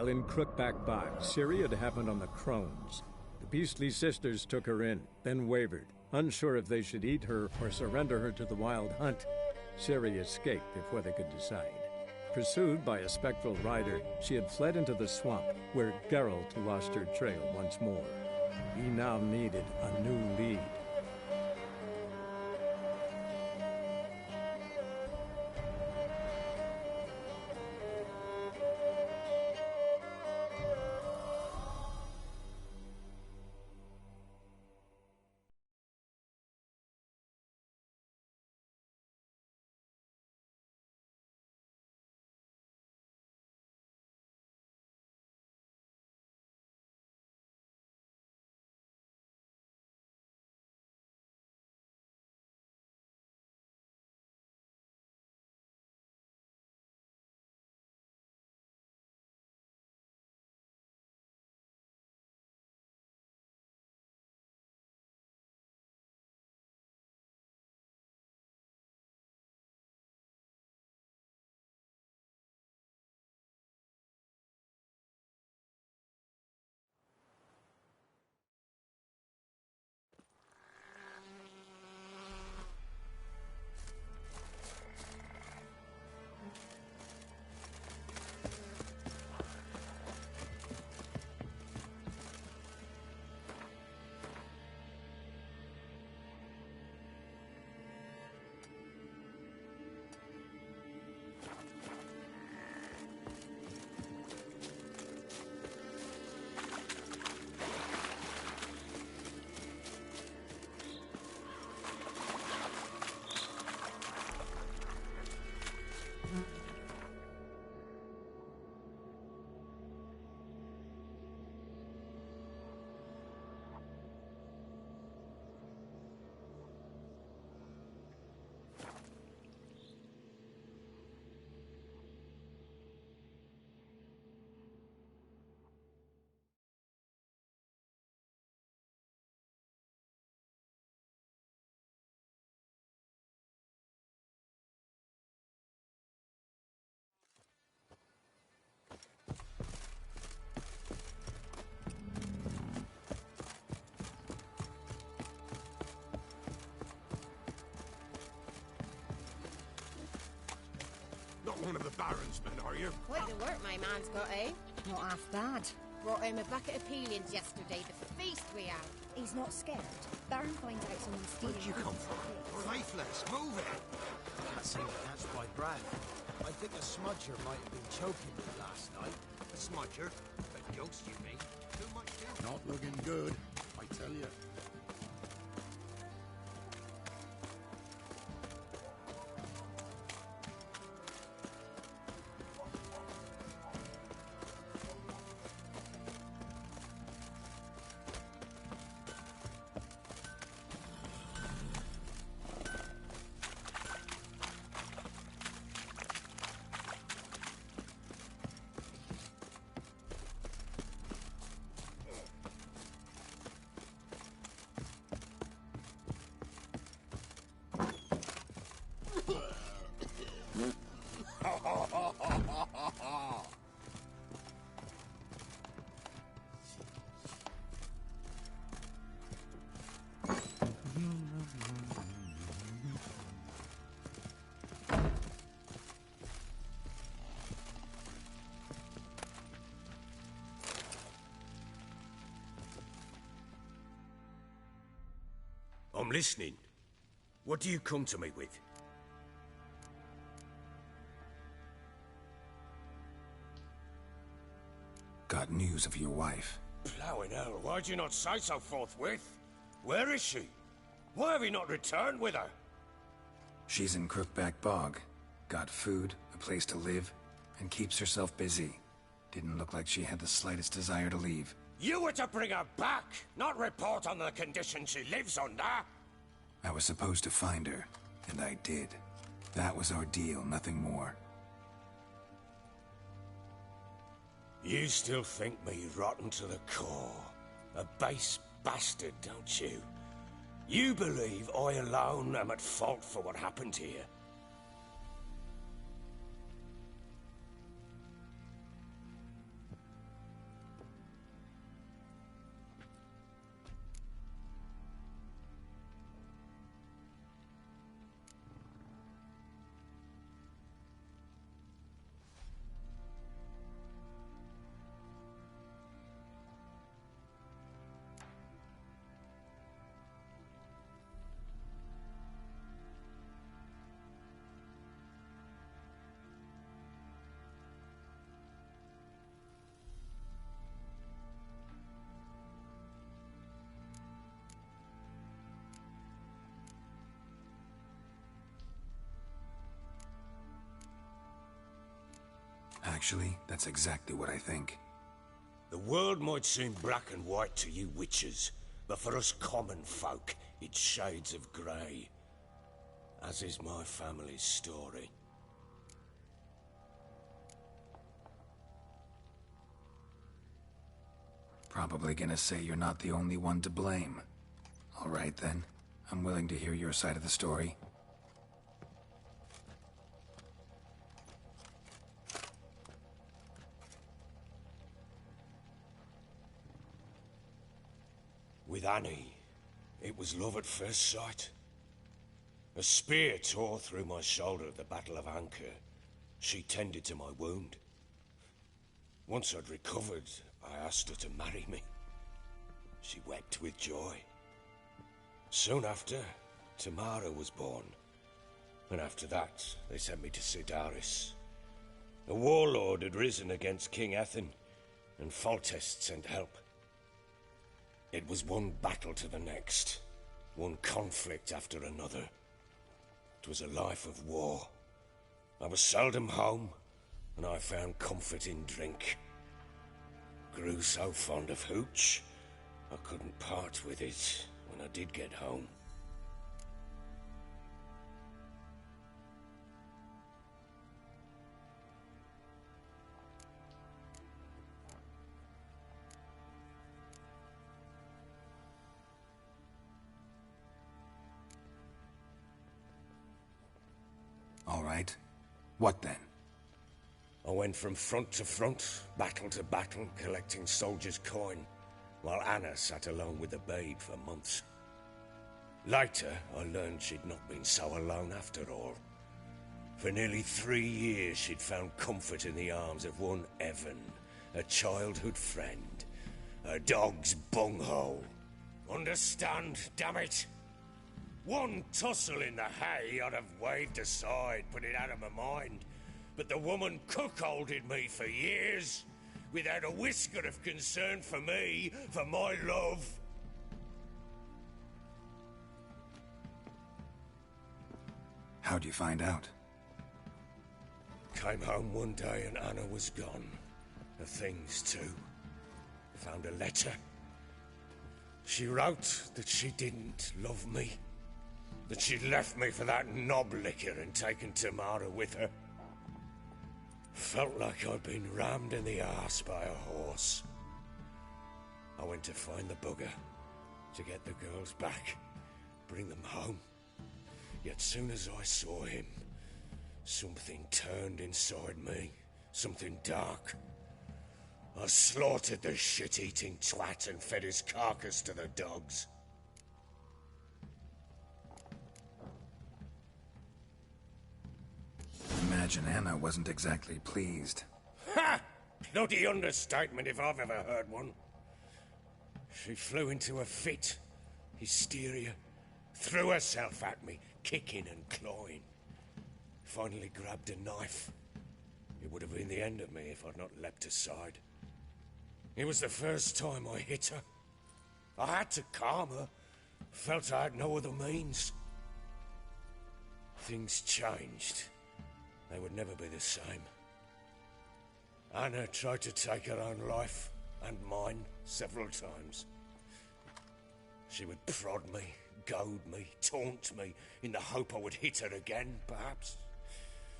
Meanwhile, in Crookback Bog, Ciri had happened on the Crones. The Beastly Sisters took her in, then wavered, unsure if they should eat her or surrender her to the Wild Hunt. Ciri escaped before they could decide. Pursued by a spectral rider, she had fled into the swamp, where Geralt lost her trail once more. He now needed a new lead. One of the Baron's men, are you? Quite the work my man's got, eh? Not half bad. Brought him a bucket of peelings yesterday, the feast we had. He's not scared. Baron finds out someone's stealing. Where'd you come from? Lifeless, move it! That seemed to catch my breath. I think a smudger might have been choking me last night. A smudger? A ghost, you mean? Too much too? Not looking good, I tell you. I'm listening. What do you come to me with? Got news of your wife. Plowing hell, why'd you not say so forthwith? Where is she? Why have you not returned with her? She's in Crookback Bog. Got food, a place to live, and keeps herself busy. Didn't look like she had the slightest desire to leave. You were to bring her back, not report on the condition she lives under. I was supposed to find her, and I did. That was our deal, nothing more. You still think me rotten to the core. A base bastard, don't you? You believe I alone am at fault for what happened here. Actually, that's exactly what I think. The world might seem black and white to you witches, but for us common folk, it's shades of grey. As is my family's story. Probably gonna say you're not the only one to blame. All right then, I'm willing to hear your side of the story. With Annie, it was love at first sight. A spear tore through my shoulder at the Battle of Anchor. She tended to my wound. Once I'd recovered, I asked her to marry me. She wept with joy. Soon after, Tamara was born. And after that, they sent me to Sidaris. A warlord had risen against King Ethan, and Foltest sent help. It was one battle to the next, one conflict after another. It was a life of war. I was seldom home, and I found comfort in drink. Grew so fond of hooch, I couldn't part with it when I did get home. All right. What then? I went from front to front, battle to battle, collecting soldiers' coin, while Anna sat alone with the babe for months. Later, I learned she'd not been so alone after all. For nearly 3 years, she'd found comfort in the arms of one Evan, a childhood friend, a dog's bunghole. Understand, damn it? One tussle in the hay I'd have waved aside, put it out of my mind. But the woman cuckolded me for years, without a whisker of concern for me, for my love. How'd you find out? Came home one day and Anna was gone. Her things too. Found a letter. She wrote that she didn't love me. That she'd left me for that knob licker and taken Tamara with her. Felt like I'd been rammed in the arse by a horse. I went to find the bugger, to get the girls back, bring them home. Yet soon as I saw him, something turned inside me, something dark. I slaughtered the shit-eating twat and fed his carcass to the dogs. Imagine Anna wasn't exactly pleased. Ha! Bloody understatement if I've ever heard one. She flew into a fit, hysteria, threw herself at me, kicking and clawing. Finally grabbed a knife. It would have been the end of me if I'd not leapt aside. It was the first time I hit her. I had to calm her. Felt I had no other means. Things changed. They would never be the same. Anna tried to take her own life, and mine, several times. She would prod me, goad me, taunt me, in the hope I would hit her again, perhaps.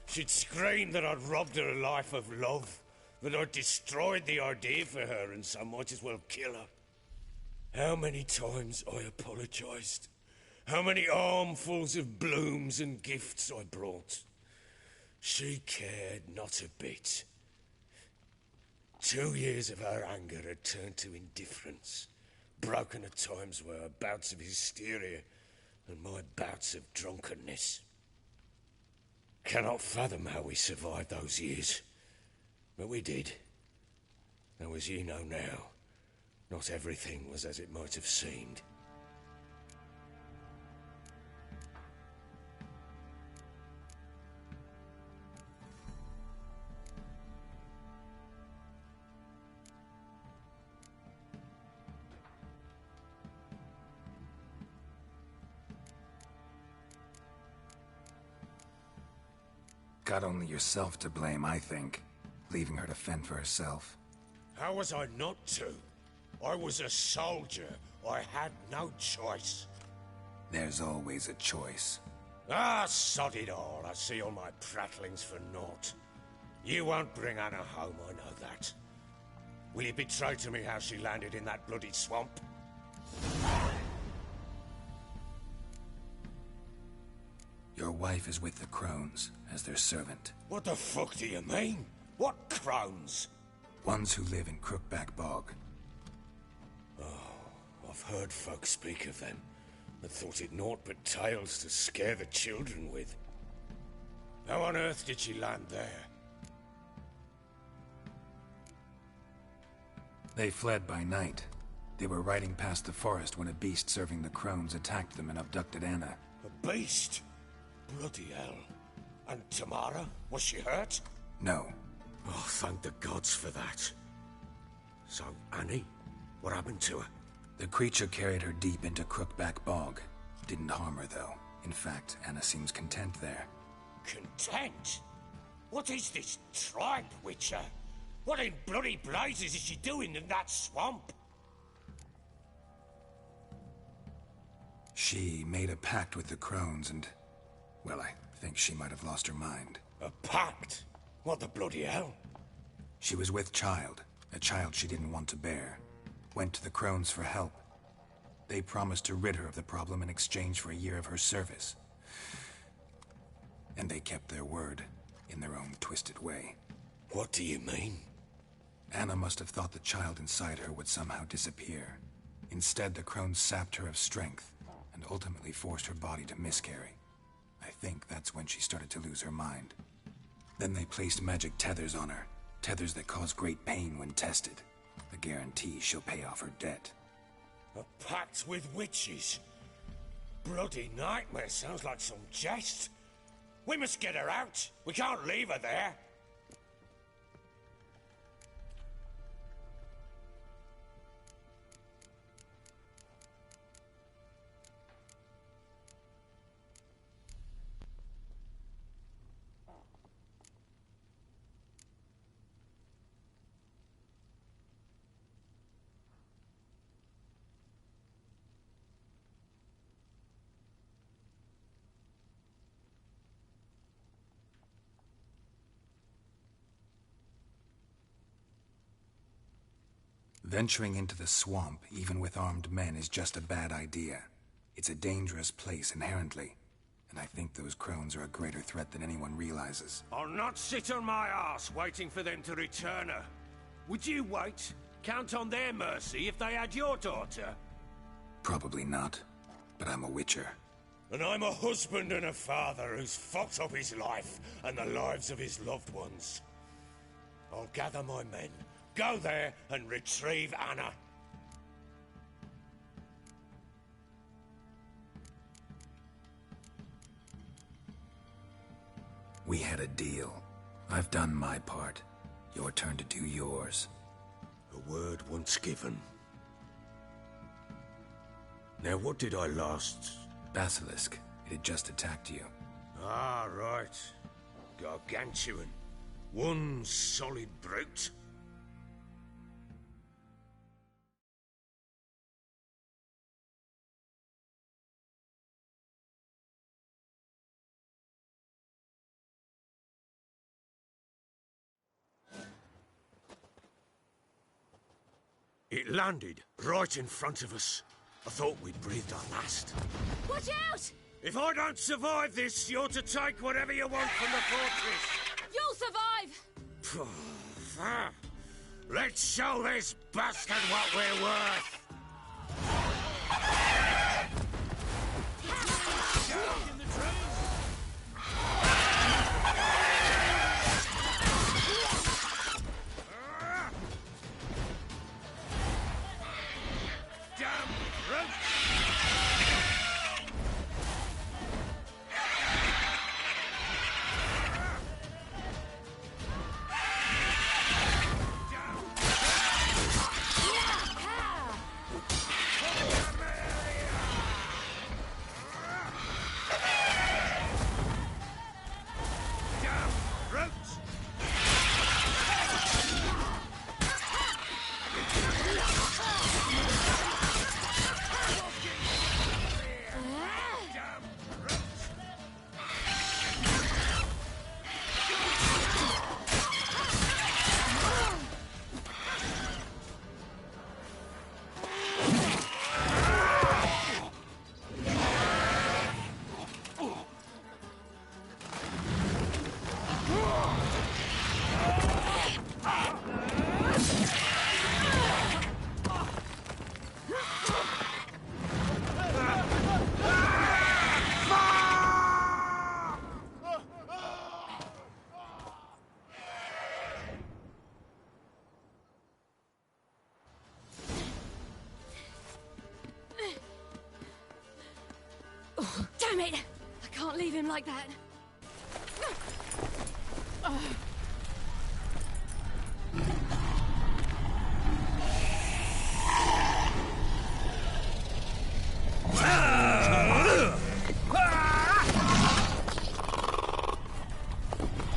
She'd scream that I'd robbed her life of love, that I'd destroyed the idea for her, and so might as well kill her. How many times I apologized. How many armfuls of blooms and gifts I brought. She cared not a bit. 2 years of her anger had turned to indifference, broken at times were her bouts of hysteria and my bouts of drunkenness. Cannot fathom how we survived those years, but we did. Though as you know now, not everything was as it might have seemed. Got only yourself to blame, I think. leaving her to fend for herself. How was I not to? I was a soldier. I had no choice. There's always a choice. Ah, sod it all. I see all my prattlings for naught. You won't bring Anna home, I know that. Will you betray to me how she landed in that bloody swamp? Your wife is with the Crones, as their servant. What the fuck do you mean? What crones? Ones who live in Crookback Bog. I've heard folk speak of them, and thought it naught but tales to scare the children with. How on earth did she land there? They fled by night. They were riding past the forest when a beast serving the Crones attacked them and abducted Anna. A beast? Bloody hell. And Tamara? Was she hurt? No. Oh, thank the gods for that. So, Annie? What happened to her? The creature carried her deep into Crookback Bog. Didn't harm her, though. In fact, Anna seems content there. Content? What is this tribe, Witcher? What in bloody blazes is she doing in that swamp? She made a pact with the Crones and... well, I think she might have lost her mind. A pact? What the bloody hell? She was with child, a child she didn't want to bear. Went to the Crones for help. They promised to rid her of the problem in exchange for a year of her service. And they kept their word, in their own twisted way. What do you mean? Anna must have thought the child inside her would somehow disappear. Instead, the Crones sapped her of strength, and ultimately forced her body to miscarry. I think that's when she started to lose her mind. Then they placed magic tethers on her, tethers that cause great pain when tested. The guarantee she'll pay off her debt. A pact with witches? Bloody nightmare, sounds like some jest. We must get her out. We can't leave her there. Venturing into the swamp, even with armed men, is just a bad idea. It's a dangerous place inherently, and I think those Crones are a greater threat than anyone realizes. I'll not sit on my arse waiting for them to return her. Would you wait? Count on their mercy if they had your daughter? Probably not, but I'm a witcher. And I'm a husband and a father who's fucked up his life and the lives of his loved ones. I'll gather my men, go there and retrieve Anna. We had a deal. I've done my part. Your turn to do yours. A word once given. Now what did I last... Basilisk. It had just attacked you. Ah, right. Gargantuan. One solid brute. It landed right in front of us. I thought we'd breathed our last. Watch out! If I don't survive this, you're to take whatever you want from the fortress. You'll survive! Let's show this bastard what we're worth! it! I can't leave him like that.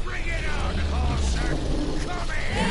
Bring it on, Horser! Come here!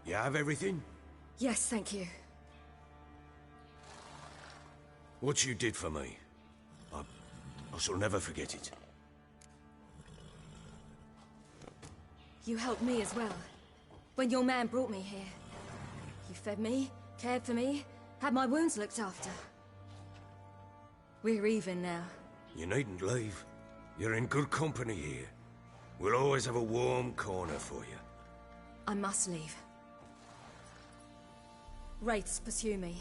You have everything? Yes, thank you. What you did for me, I shall never forget it. You helped me as well. When your man brought me here. You fed me, cared for me, had my wounds looked after. We're even now. You needn't leave. You're in good company here. We'll always have a warm corner for you. I must leave. Wraiths pursue me.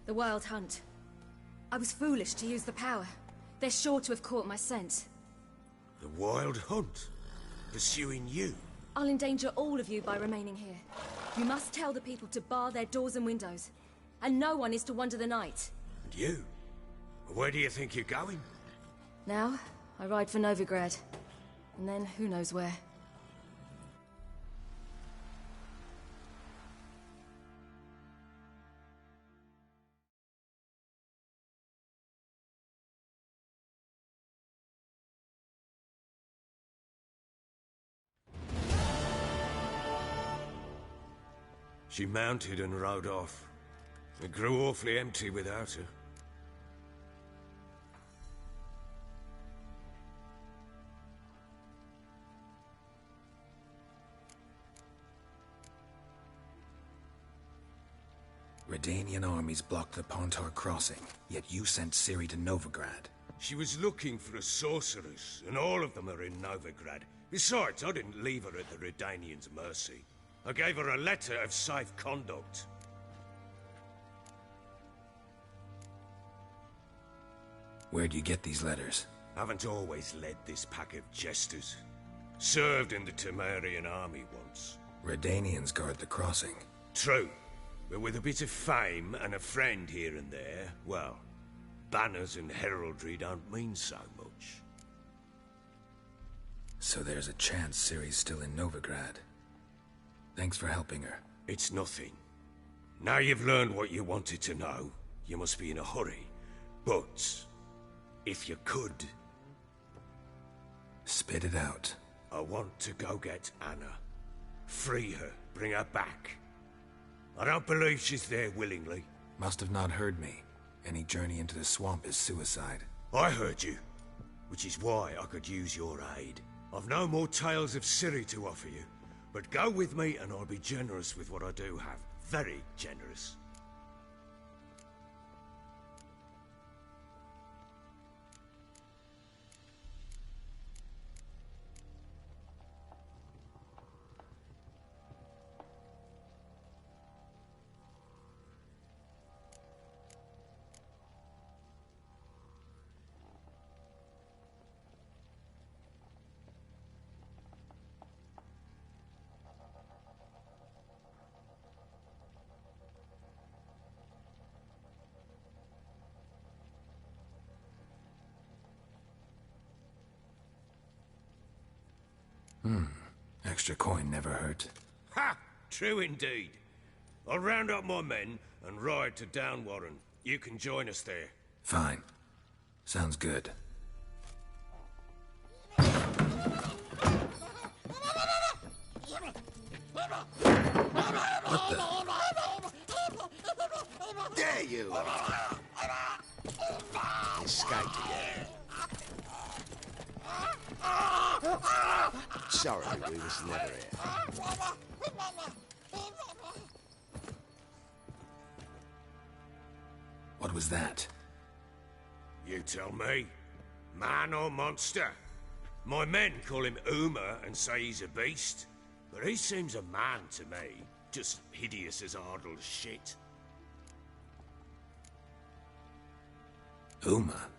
The Wild Hunt. I was foolish to use the power. They're sure to have caught my scent. The Wild Hunt? Pursuing you? I'll endanger all of you by remaining here. You must tell the people to bar their doors and windows. And no one is to wander the night. And you? Where do you think you're going? Now, I ride for Novigrad. And then, who knows where. She mounted and rode off. It grew awfully empty without her. Redanian armies blocked the Pontar crossing, yet you sent Ciri to Novigrad. She was looking for a sorceress, and all of them are in Novigrad. Besides, I didn't leave her at the Redanians' mercy. I gave her a letter of safe conduct. Where'd you get these letters? Haven't always led this pack of jesters. Served in the Temerian army once. Redanians guard the crossing. True. But with a bit of fame and a friend here and there, well, banners and heraldry don't mean so much. So there's a chance Ciri's still in Novigrad. Thanks for helping her. It's nothing. Now you've learned what you wanted to know, you must be in a hurry. But, if you could... Spit it out. I want to go get Anna. Free her, bring her back. I don't believe she's there willingly. Must have not heard me. Any journey into the swamp is suicide. I heard you, which is why I could use your aid. I've no more tales of Ciri to offer you, but go with me and I'll be generous with what I do have. Very generous. Extra coin never hurt. Ha! True indeed. I'll round up my men and ride to Downwarren. You can join us there. Fine. Sounds good. What the? There you are! Escaped again. Sorry, we was never here. What was that? You tell me. Man or monster? My men call him Uma and say he's a beast. But he seems a man to me. Just hideous as Ardle shit. Uma?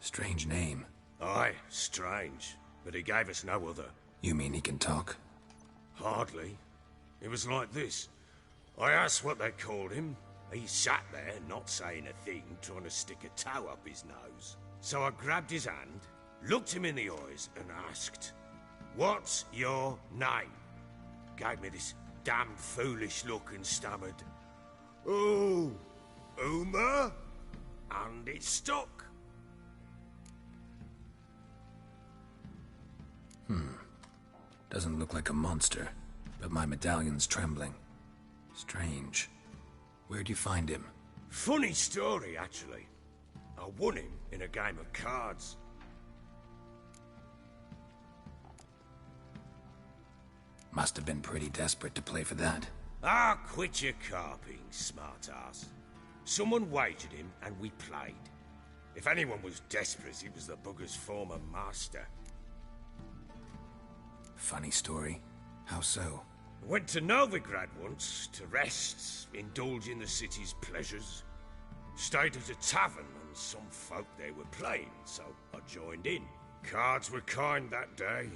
Strange name. Aye, strange. But he gave us no other. You mean he can talk? Hardly. It was like this. I asked what they called him. He sat there, not saying a thing, trying to stick a toe up his nose. So I grabbed his hand, looked him in the eyes, and asked, "What's your name?" Gave me this damned foolish look and stammered, "Oh, Uma?" And it stuck. Doesn't look like a monster, but my medallion's trembling. Strange. Where'd you find him? Funny story, actually. I won him in a game of cards. Must have been pretty desperate to play for that. Ah, quit your carping, smartass. Someone wagered him, and we played. If anyone was desperate, he was the bugger's former master. Funny story. How so? I went to Novigrad once, to rest, indulge in the city's pleasures. Stayed at a tavern, and some folk there were playing, so I joined in. Cards were kind that day.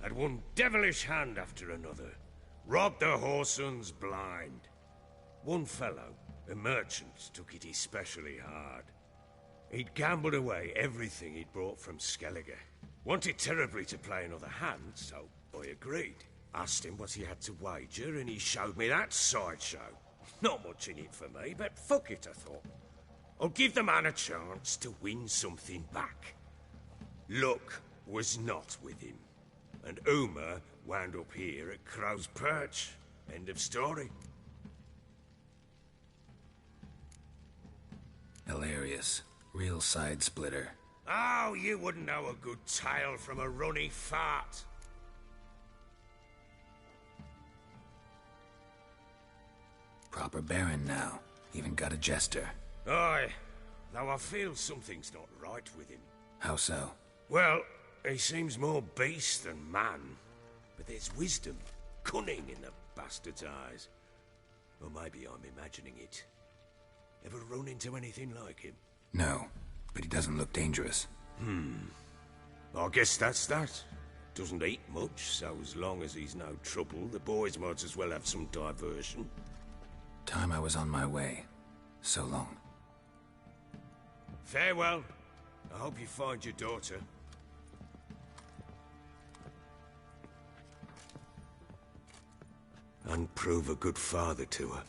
Had one devilish hand after another. Robbed the whoresons blind. One fellow, a merchant, took it especially hard. He'd gambled away everything he'd brought from Skellige. Wanted terribly to play another hand, so I agreed. Asked him what he had to wager, and he showed me that sideshow. Not much in it for me, but fuck it, I thought. I'll give the man a chance to win something back. Luck was not with him, and Uma wound up here at Crow's Perch. End of story. Hilarious. Real side splitter. Oh, you wouldn't know a good tale from a runny fart. Proper baron now. Even got a jester. Aye, though I feel something's not right with him. How so? Well, he seems more beast than man. But there's wisdom, cunning in the bastard's eyes. Or maybe I'm imagining it. Ever run into anything like him? No, but he doesn't look dangerous. I guess that's that. Doesn't eat much, so as long as he's no trouble, the boys might as well have some diversion. Time I was on my way. So long. Farewell. I hope you find your daughter. And prove a good father to her.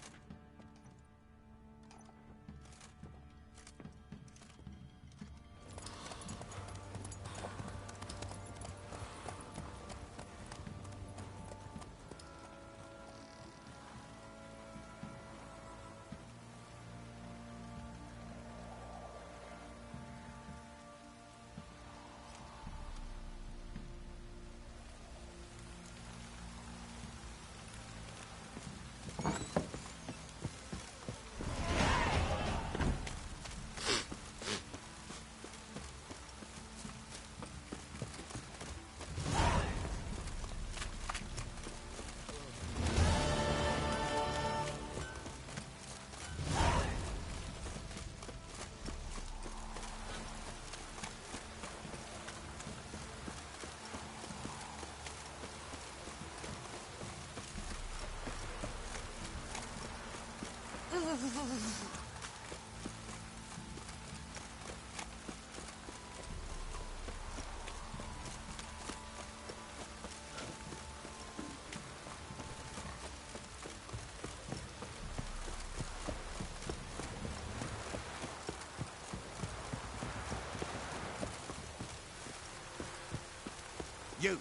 you.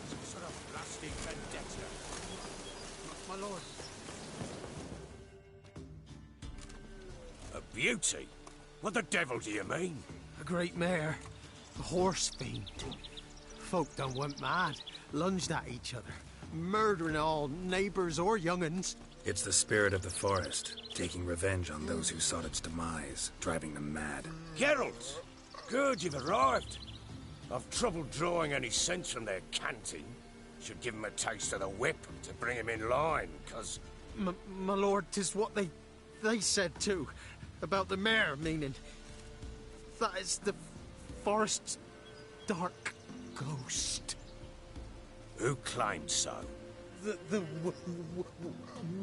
Some sort of blasting vendetta. My lord. A beauty? What the devil do you mean? A great mare. A horse fiend. Folk done went mad. Lunged at each other. Murdering all neighbours or young'uns. It's the spirit of the forest, taking revenge on those who sought its demise, driving them mad. Geralt! Good, you've arrived. I've trouble drawing any sense from their canting. Should give 'em a taste of the whip to bring 'em in line, 'cause... My lord, 'tis what they said too. About the mare, meaning. That is the forest's dark ghost. Who claimed so? The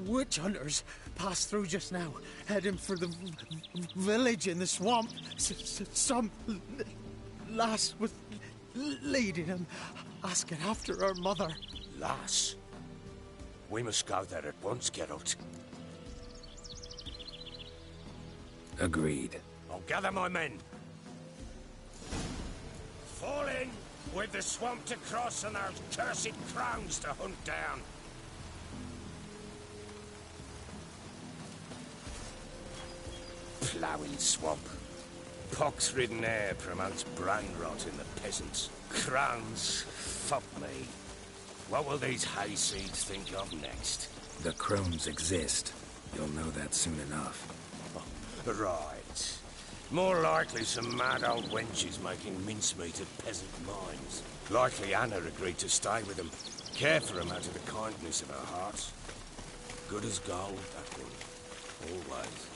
witch hunters passed through just now, heading for the village in the swamp. Some lass was leading them, asking after her mother. Lass? We must go there at once, Geralt. Agreed. I'll gather my men. Fall in! We've the swamp to cross and those cursed crones to hunt down. Ploughing swamp. Pox-ridden air promotes brain rot in the peasants. Crones, fuck me. What will these hayseeds think of next? The crones exist. You'll know that soon enough. Right. More likely some mad old wenches making mincemeat at peasant mines. Likely Anna agreed to stay with them. Care for them out of the kindness of her heart. Good as gold, that one. Always.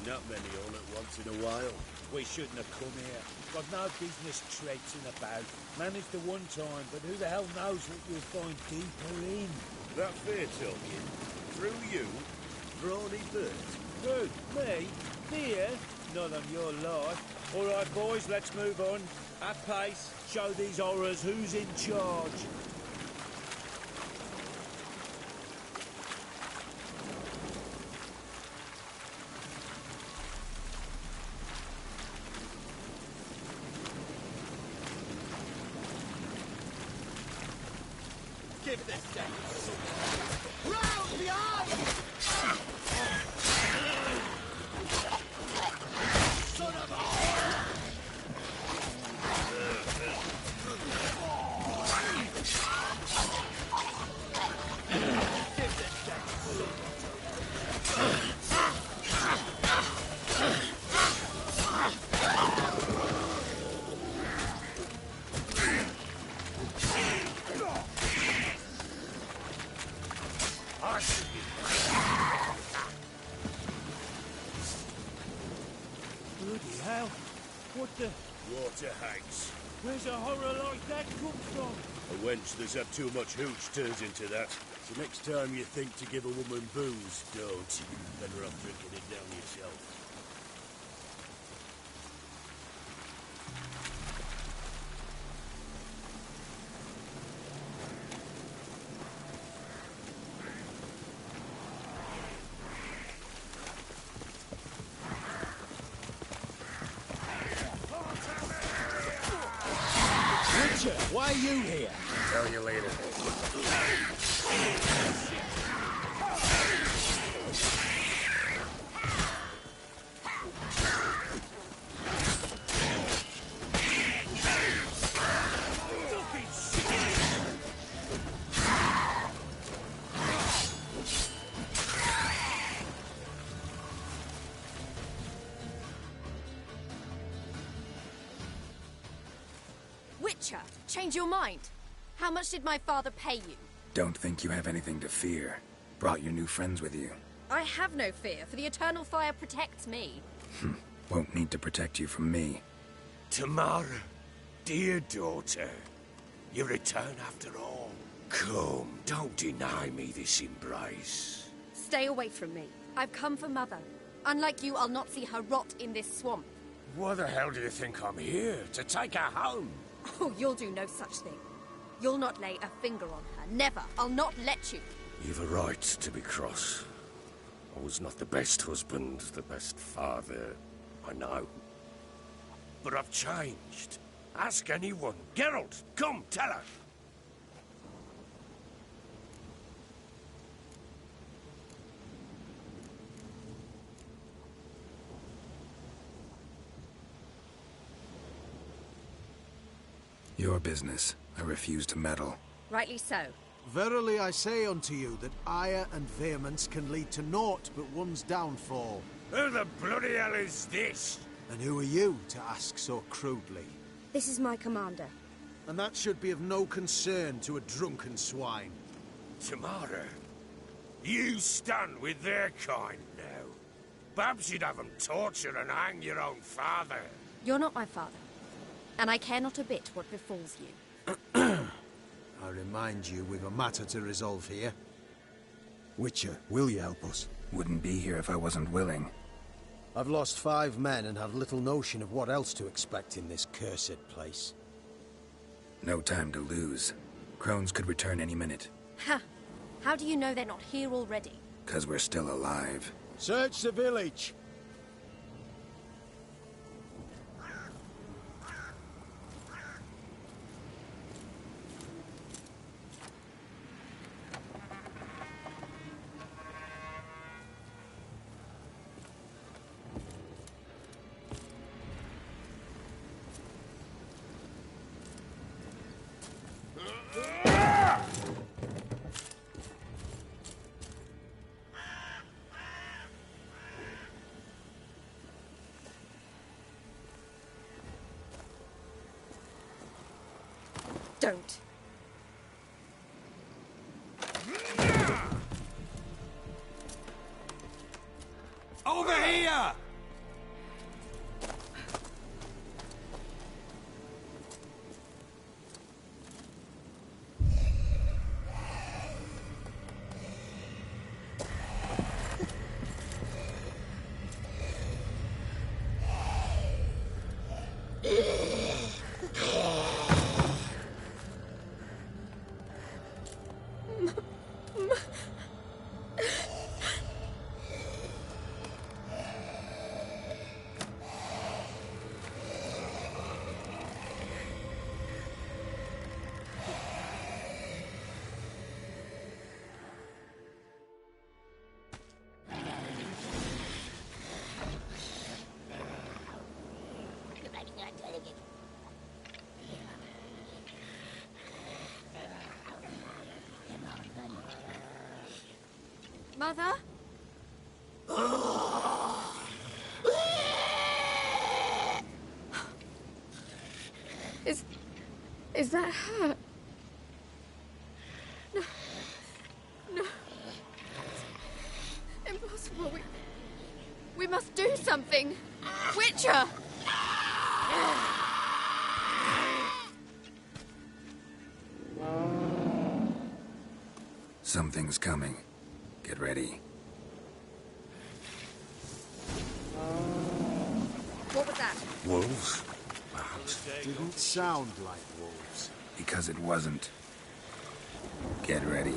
Not many all at once in a while. We shouldn't have come here. Got no business traipsing about. Managed the one time, but who the hell knows what you'll find deeper in? That fair talking. Through you, Brawny Burt. Who? Me? Dear? Not on your life. All right, boys, let's move on. At pace, show these horrors who's in charge. Give this thing. Round behind! Son of a whore! Give this thing. Bloody hell. What the... Water hags. Where's a horror like that come from? A wench that's had too much hooch turns into that. So next time you think to give a woman booze, don't. Better off drinking it down yourself. Why are you here? Tell you later. Witcher, change your mind. How much did my father pay you? Don't think you have anything to fear. Brought your new friends with you. I have no fear, for the Eternal Fire protects me. Won't need to protect you from me. Tamara, dear daughter, you return after all. Come, don't deny me this embrace. Stay away from me. I've come for Mother. Unlike you, I'll not see her rot in this swamp. Why the hell do you think I'm here? To take her home? Oh, you'll do no such thing. You'll not lay a finger on her. Never. I'll not let you. You've a right to be cross. I was not the best husband, the best father, I know. But I've changed. Ask anyone. Geralt, come, tell her. Your business. I refuse to meddle. Rightly so. Verily I say unto you that ire and vehemence can lead to naught but one's downfall. Who the bloody hell is this? And who are you to ask so crudely? This is my commander. And that should be of no concern to a drunken swine. Tamara, you stand with their kind now. Perhaps you'd have them torture and hang your own father. You're not my father. And I care not a bit what befalls you. I remind you, we've a matter to resolve here. Witcher, will you help us? Wouldn't be here if I wasn't willing. I've lost 5 men and have little notion of what else to expect in this cursed place. No time to lose. Crones could return any minute. Ha! How do you know they're not here already? 'Cause we're still alive. Search the village! Don't. Over here! Mother? Is that her? No. No. It's impossible. We must do something. Witcher! Something's coming. Get ready. What was that? Wolves? Didn't sound like wolves. Because it wasn't. Get ready.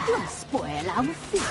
You'll spoil our feast.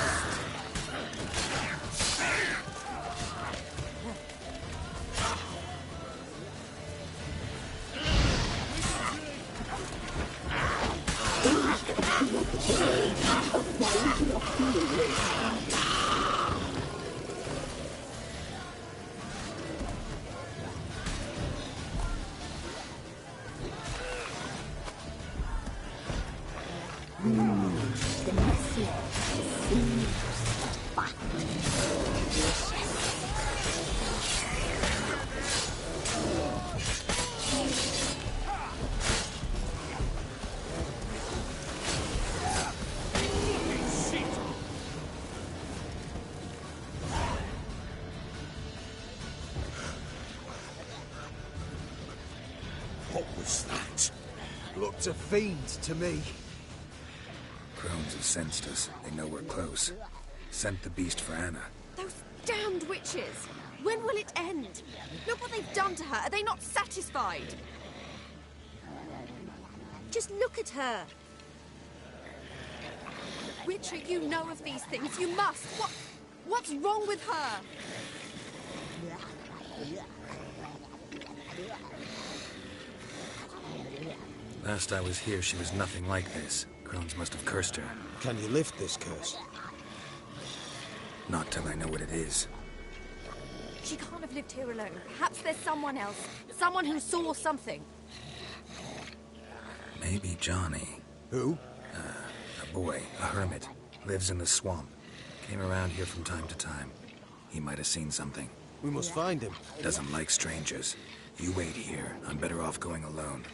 What was that? Looked a fiend to me. Crones have sensed us. They know we're close. Sent the beast for Anna. Those damned witches! When will it end? Look what they've done to her. Are they not satisfied? Just look at her. Witcher, you know of these things. You must. What's wrong with her? Last I was here, she was nothing like this. Crones must have cursed her. Can you lift this curse? Not till I know what it is. She can't have lived here alone. Perhaps there's someone else. Someone who saw something. Maybe Johnny. Who? A boy, a hermit. Lives in the swamp. Came around here from time to time. He might have seen something. We must find him. Doesn't like strangers. You wait here. I'm better off going alone.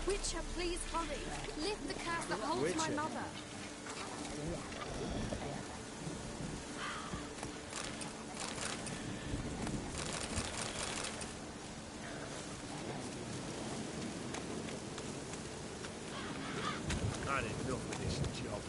Witcher, please hurry. Lift the curse that holds my mother. Not enough of this job.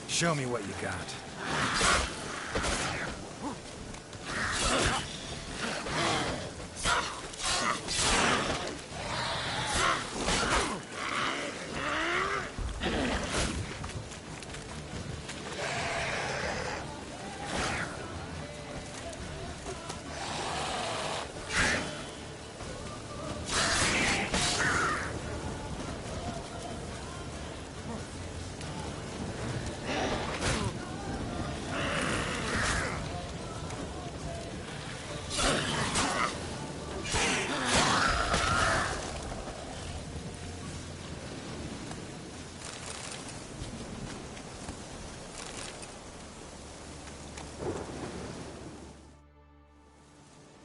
Show me what you got.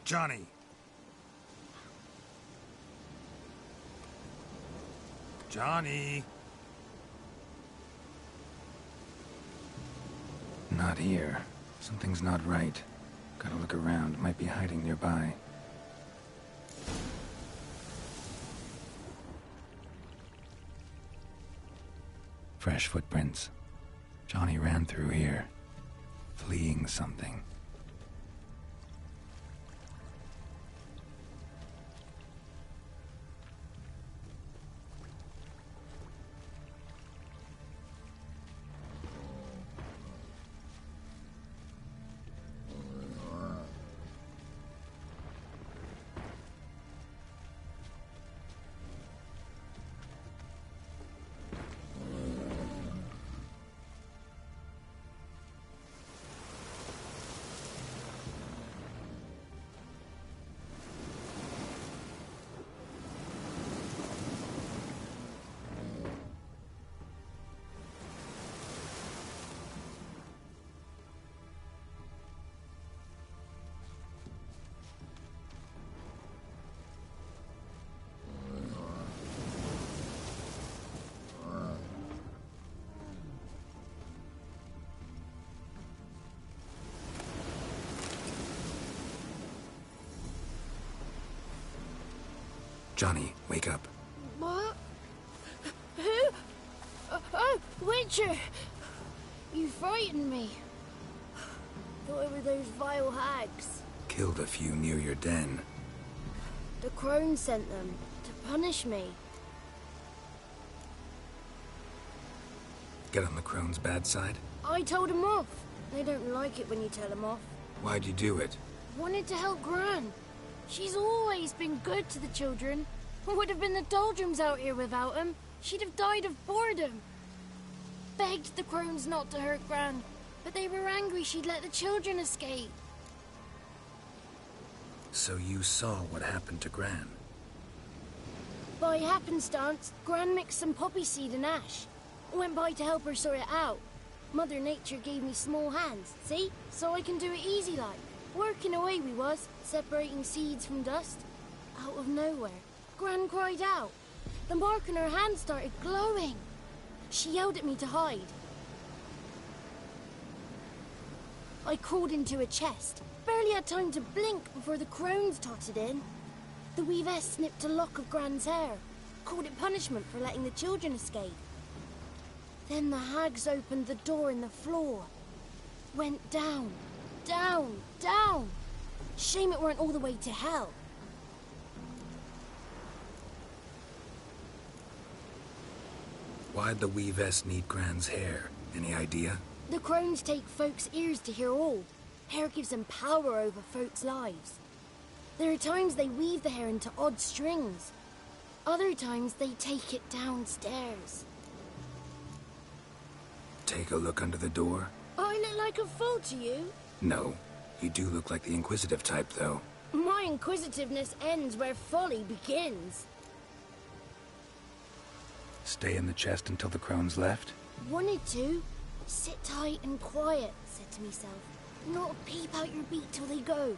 Johnny! Johnny! Not here. Something's not right. Gotta look around. Might be hiding nearby. Fresh footprints. Johnny ran through here, fleeing something. Johnny, wake up. What? Who? Oh, Witcher! You frightened me. Thought it were those vile hags. Killed a few near your den. The crone sent them to punish me. Get on the crone's bad side? I told them off. They don't like it when you tell them off. Why'd you do it? Wanted to help Gran. She's always been good to the children. Would have been the doldrums out here without him. She'd have died of boredom. Begged the crones not to hurt Gran, but they were angry she'd let the children escape. So you saw what happened to Gran? By happenstance, Gran mixed some poppy seed and ash. Went by to help her sort it out. Mother Nature gave me small hands, see? So I can do it easy like. Working away we was, separating seeds from dust. Out of nowhere, Gran cried out. The mark on her hand started glowing. She yelled at me to hide. I crawled into a chest. Barely had time to blink before the crones totted in. The weavess snipped a lock of Gran's hair. Called it punishment for letting the children escape. Then the hags opened the door in the floor. Went down. Down, down. Shame it weren't all the way to hell. Why'd the weavess need Gran's hair? Any idea? The crones take folks' ears to hear all. Hair gives them power over folks' lives. There are times they weave the hair into odd strings. Other times they take it downstairs. Take a look under the door? I look like a fool to you? No. You do look like the inquisitive type, though. My inquisitiveness ends where folly begins. Stay in the chest until the crones left? Wanted to. Sit tight and quiet, said to myself. Not peep out your beat till they go.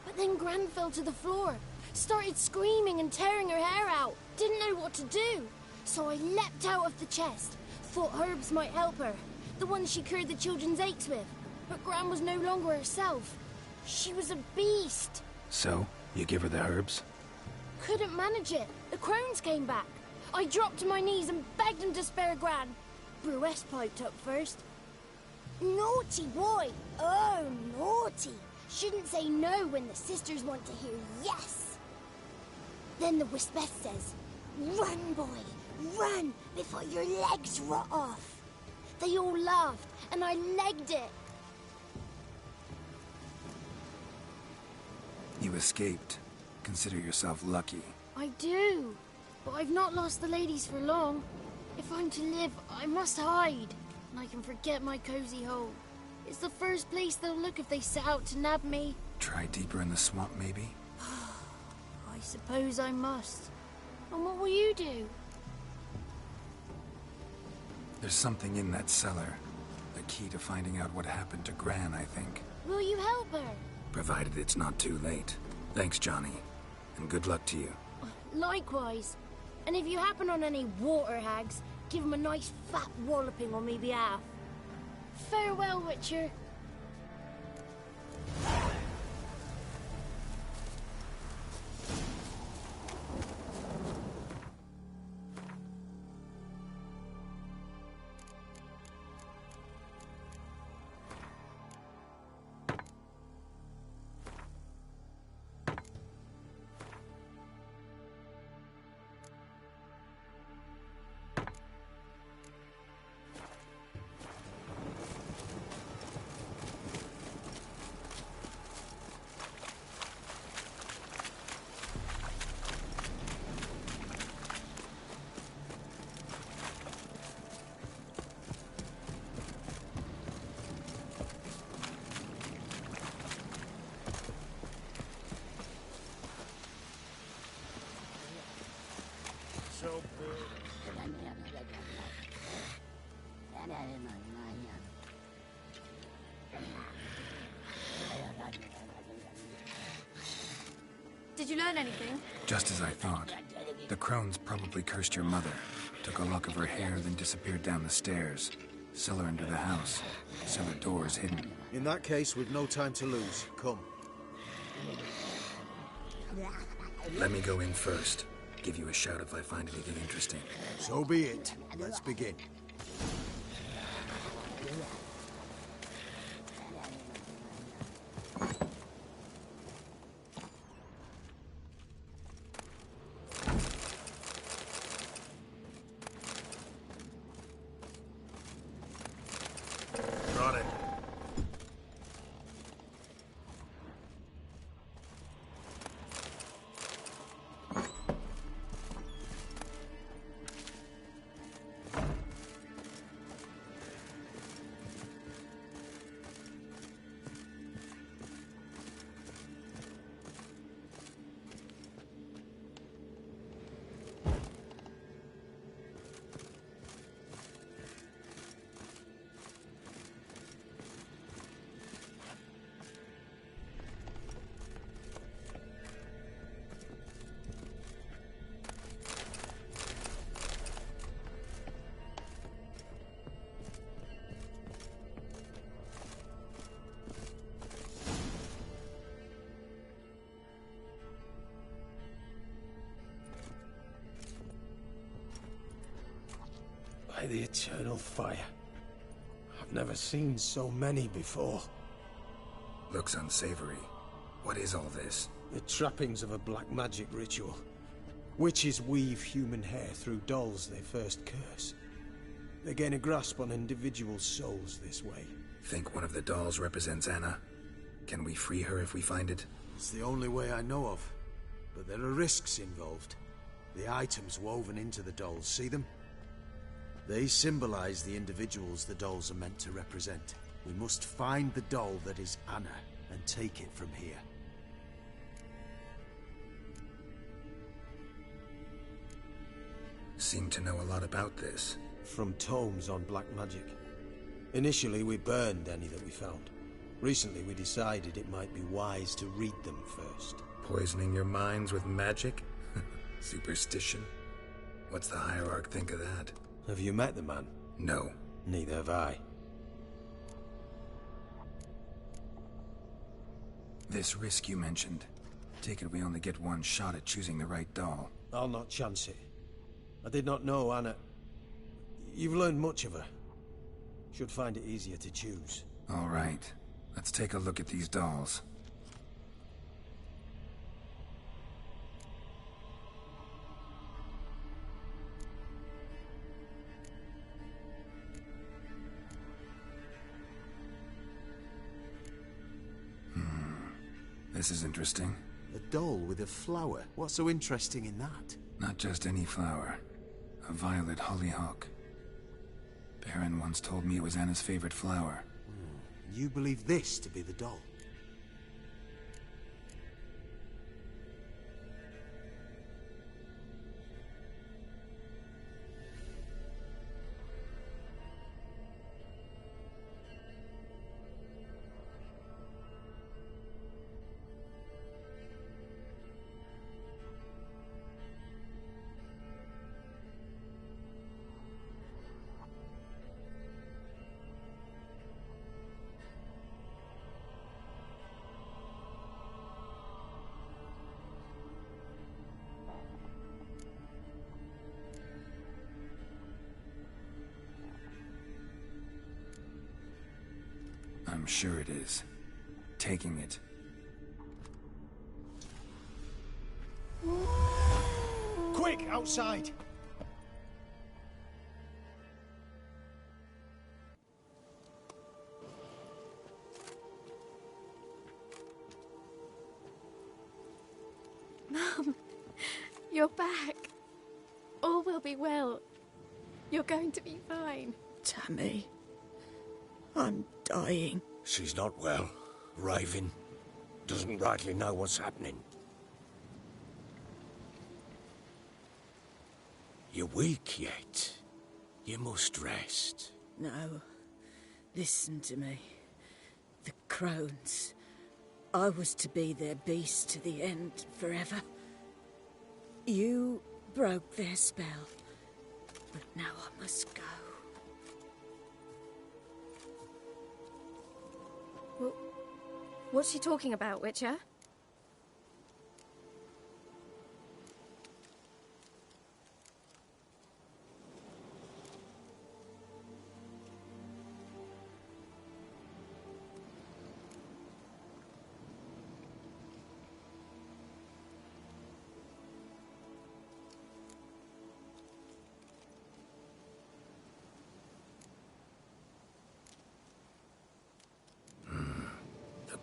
But then Gran fell to the floor. Started screaming and tearing her hair out. Didn't know what to do. So I leapt out of the chest. Thought herbs might help her. The ones she cured the children's aches with. But Gran was no longer herself. She was a beast. So, you give her the herbs? Couldn't manage it. The crones came back. I dropped to my knees and begged them to spare Gran. Bruess piped up first. Naughty boy. Oh, naughty. Shouldn't say no when the sisters want to hear yes. Then the Wispeth says, run, boy, run before your legs rot off. They all laughed, and I legged it. You escaped. Consider yourself lucky. I do, but I've not lost the ladies for long. If I'm to live, I must hide, and I can forget my cozy hole. It's the first place they'll look if they set out to nab me. Try deeper in the swamp, maybe? I suppose I must. And what will you do? There's something in that cellar. The key to finding out what happened to Gran, I think. Will you help her? Provided it's not too late. Thanks, Johnny. And good luck to you. Likewise. And if you happen on any water hags, give them a nice fat walloping on me behalf. Farewell, Witcher. Did you learn anything? Just as I thought. The crones probably cursed your mother, took a lock of her hair, then disappeared down the stairs. Cellar into the house. Cellar doors hidden. In that case, we've no time to lose. Come. Let me go in first. Give you a shout if I find anything interesting. So be it. Let's begin. By the eternal fire. I've never seen so many before. Looks unsavory. What is all this? The trappings of a black magic ritual. Witches weave human hair through dolls they first curse. They gain a grasp on individual souls this way. Think one of the dolls represents Anna? Can we free her if we find it? It's the only way I know of. But there are risks involved. The items woven into the dolls, see them? They symbolize the individuals the dolls are meant to represent. We must find the doll that is Anna and take it from here. Seem to know a lot about this. From tomes on black magic. Initially, we burned any that we found. Recently, we decided it might be wise to read them first. Poisoning your minds with magic? Superstition? What's the Hierarch think of that? Have you met the man? No. Neither have I. This risk you mentioned. Take it we only get one shot at choosing the right doll. I'll not chance it. I did not know Anna. You've learned much of her. Should find it easier to choose. All right. Let's take a look at these dolls. This is interesting. A doll with a flower. What's so interesting in that? Not just any flower. A violet hollyhock. Baron once told me it was Anna's favorite flower. You believe this to be the doll? I'm sure it is. Taking it. Quick, outside! Mum, you're back. All will be well. You're going to be fine. Tammy, I'm dying. She's not well. Raving. Doesn't rightly know what's happening. You're weak yet. You must rest. No. Listen to me. The crones. I was to be their beast to the end, forever. You broke their spell, but now I must go. Well, what's she talking about, Witcher?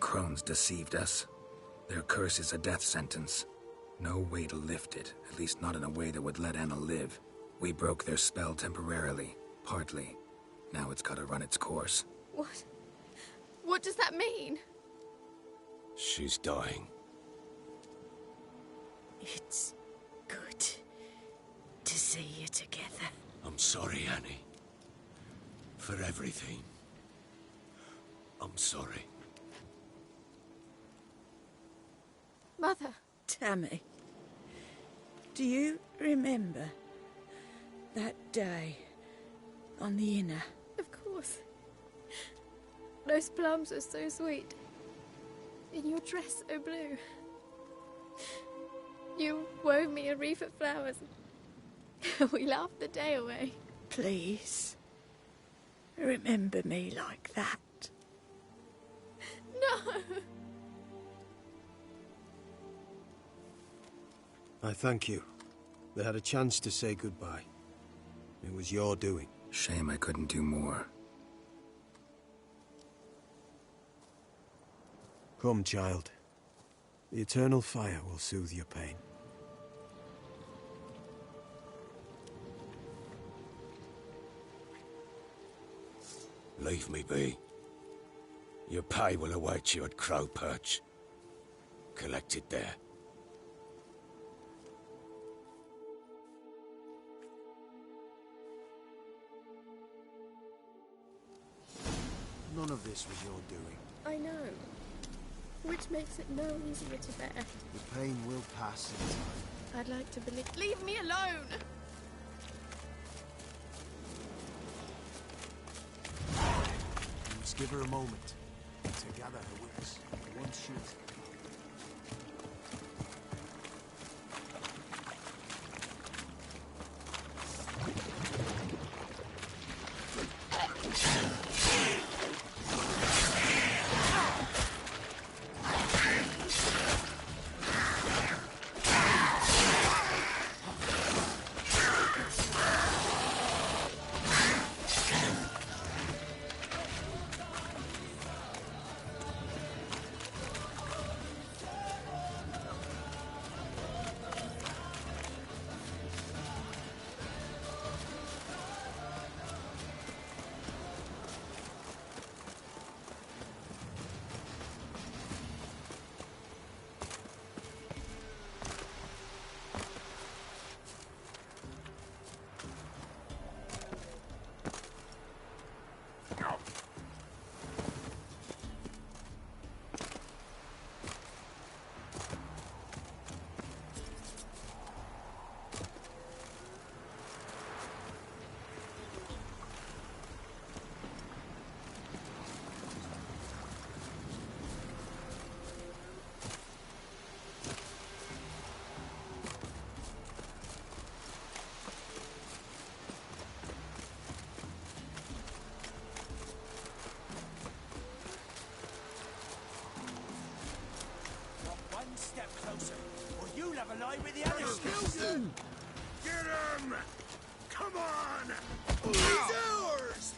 Crones deceived us. Their curse is a death sentence. No way to lift it, at least not in a way that would let Anna live. We broke their spell temporarily, partly. Now it's gotta run its course. What? What does that mean? She's dying. It's good to see you together. I'm sorry, Annie. For everything. I'm sorry. Mother. Tammy, do you remember that day on the Inner? Of course. Those plums are so sweet. And your dress so blue. You wove me a wreath of flowers. We laughed the day away. Please, remember me like that. No! I thank you. They had a chance to say goodbye. It was your doing. Shame I couldn't do more. Come, child. The eternal fire will soothe your pain. Leave me be. Your pay will await you at Crow Perch. Collect it there. None of this was your doing. I know. Which makes it no easier to bear. The pain will pass in time. I'd like to believe... Leave me alone! You must give her a moment to gather her wits. One shoot. Step closer, or you'll have a lie with the others. Get him! Come on! He's ours!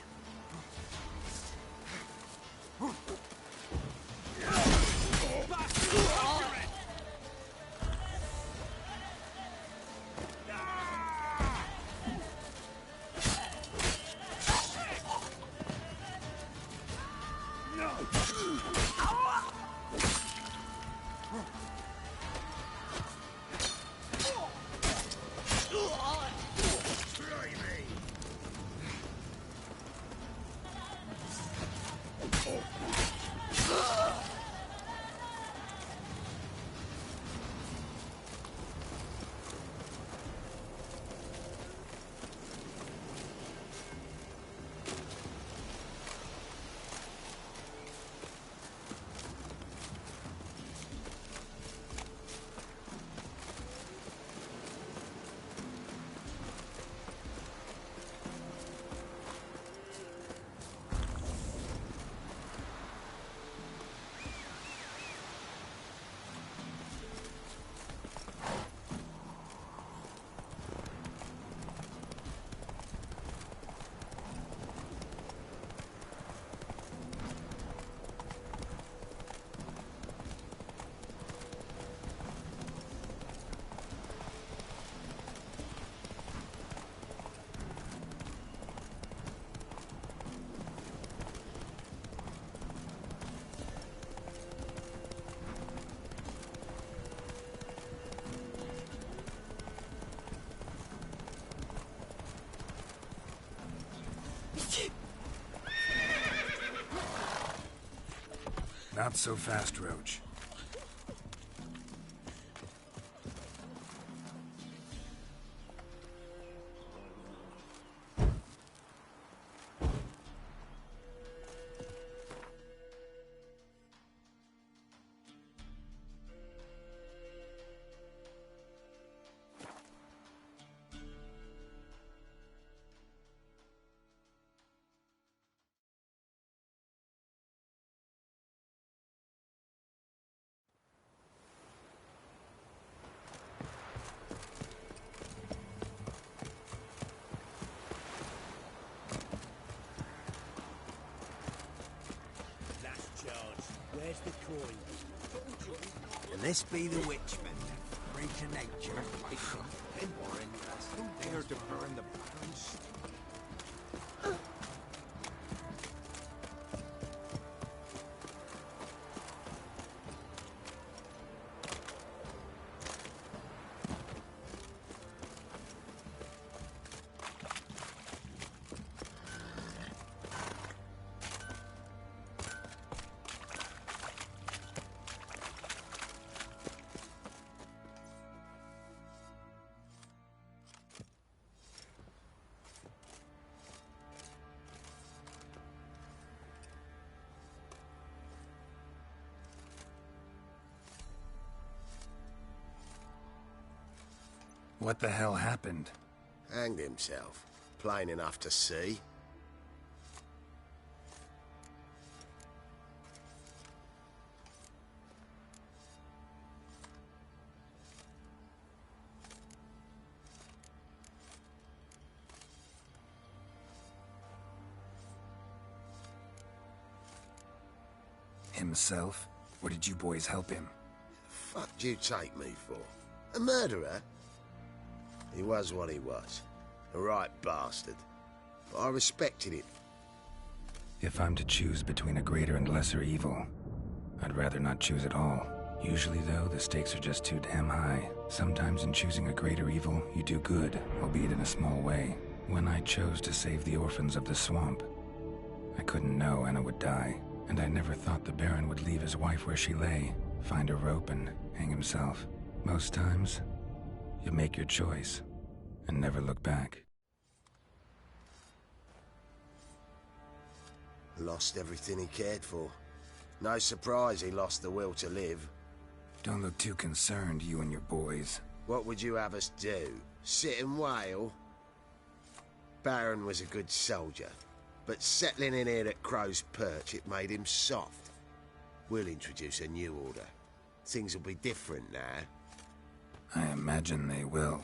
Not so fast, Roach. Where's the coin? Can this be the witchmen? Free to nature. And Warren, who dared to burn the Baron's? What the hell happened? Hanged himself. Plain enough to see. Himself? Or did you boys help him? Fuck do you take me for? A murderer? He was what he was. A right bastard. But I respected it. If I'm to choose between a greater and lesser evil, I'd rather not choose at all. Usually, though, the stakes are just too damn high. Sometimes in choosing a greater evil, you do good, albeit in a small way. When I chose to save the orphans of the swamp, I couldn't know Anna would die, and I never thought the Baron would leave his wife where she lay, find a rope and hang himself. Most times, you make your choice, and never look back. Lost everything he cared for. No surprise he lost the will to live. Don't look too concerned, you and your boys. What would you have us do? Sit and wail? Baron was a good soldier, but settling in here at Crow's Perch, it made him soft. We'll introduce a new order. Things will be different now. I imagine they will.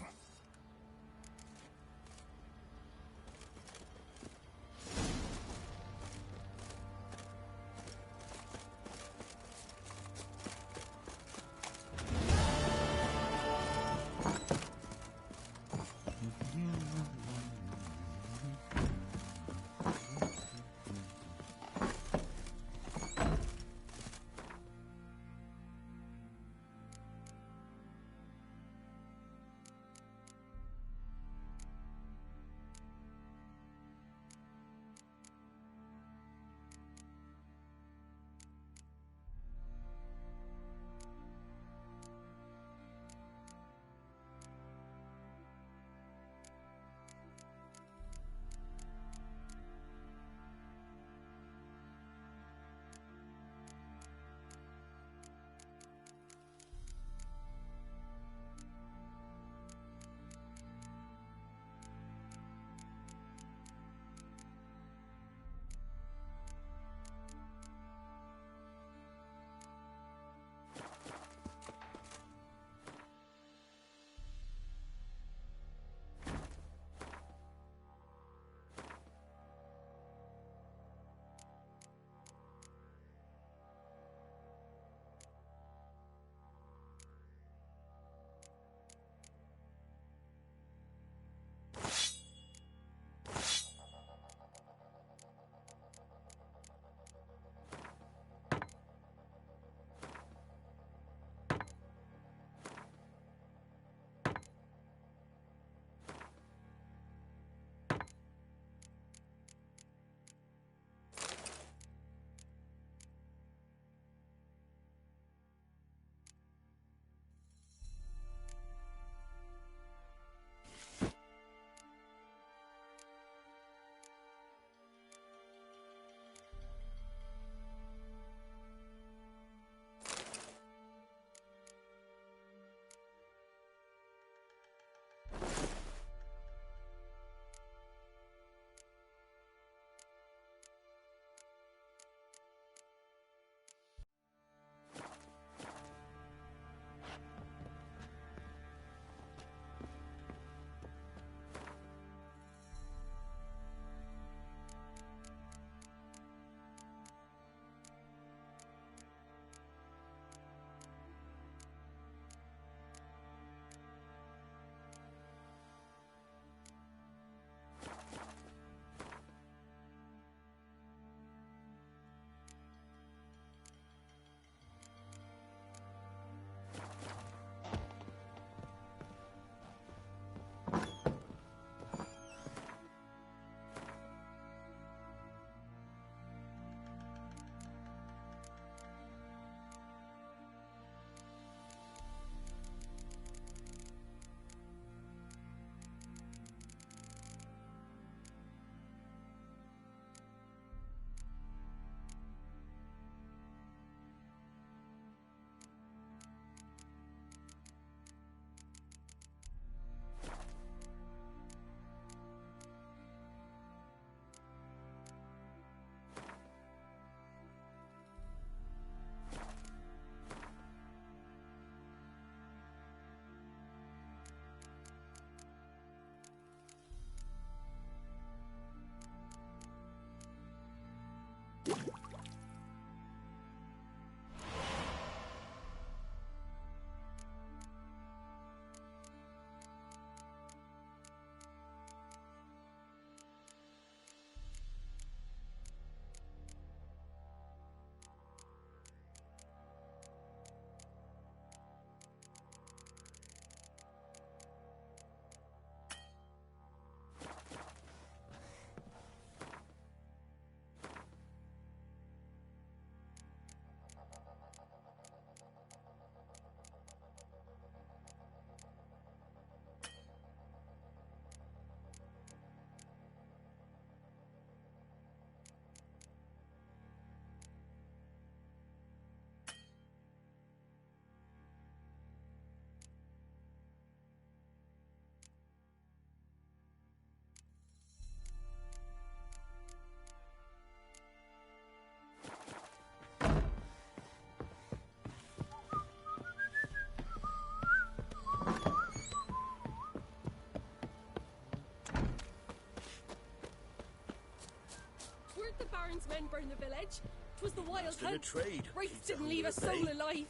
Crown's men burned the village. 'Twas the wild Must have hunt. betrayed. Wraiths Keep didn't the leave a hunger at soul bay. alive.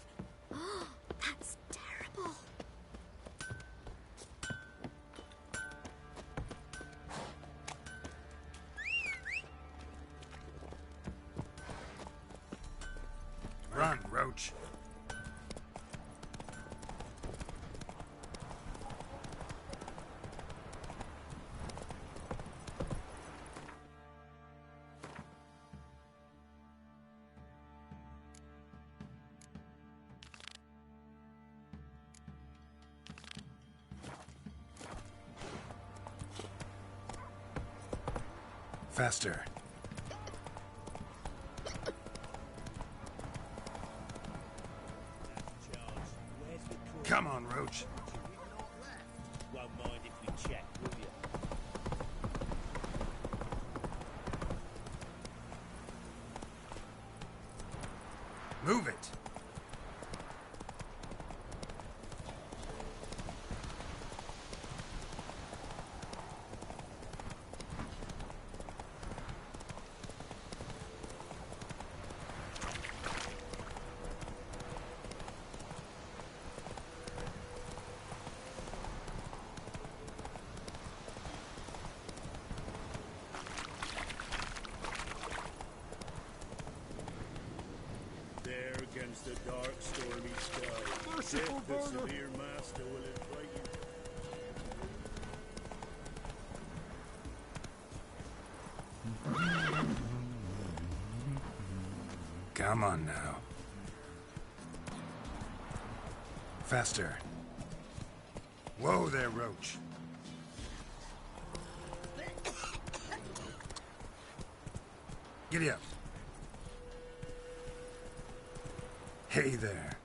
That's terrible. Run, Roach. Faster. Come on, Roach. Won't mind if we check, will you? Move it. There against the dark, stormy sky, death, the severe master will invite you. Come on now. Faster. Whoa there, Roach. Giddy up. Hey there.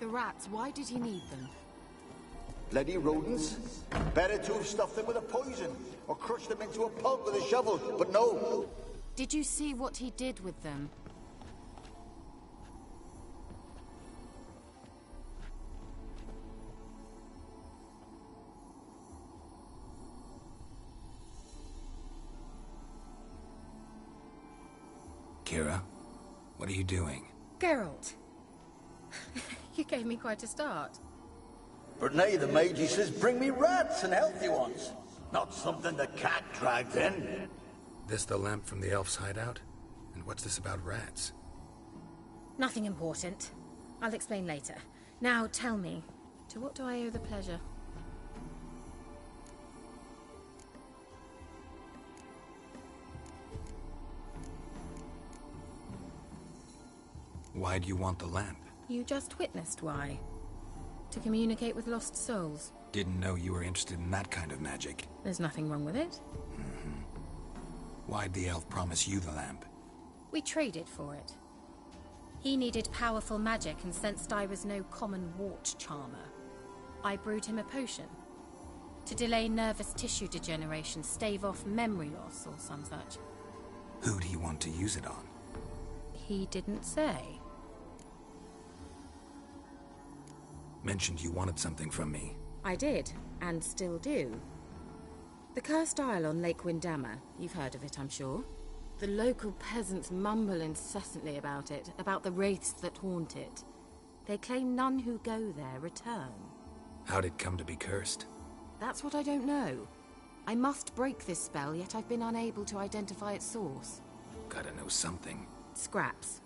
the rats, why did he need them? Bloody rodents. Better to have stuffed them with a poison, or crushed them into a pulp with a shovel, but no. Did you see what he did with them? Kira, what are you doing? Geralt. You gave me quite a start. But now the mage, he says, bring me rats and healthy ones. Not something the cat dragged in. This the lamp from the elf's hideout? And what's this about rats? Nothing important. I'll explain later. Now tell me, to what do I owe the pleasure? Why do you want the lamp? You just witnessed why. To communicate with lost souls. Didn't know you were interested in that kind of magic. There's nothing wrong with it. Why'd the elf promise you the lamp? We traded for it. He needed powerful magic and sensed I was no common wart charmer. I brewed him a potion. To delay nervous tissue degeneration, stave off memory loss or some such. Who'd he want to use it on? He didn't say. Mentioned you wanted something from me. I did, and still do. The Cursed Isle on Lake Windammer. You've heard of it, I'm sure. The local peasants mumble incessantly about it, about the wraiths that haunt it. They claim none who go there return. How'd it come to be cursed? That's what I don't know. I must break this spell, yet I've been unable to identify its source. Gotta know something. Scraps.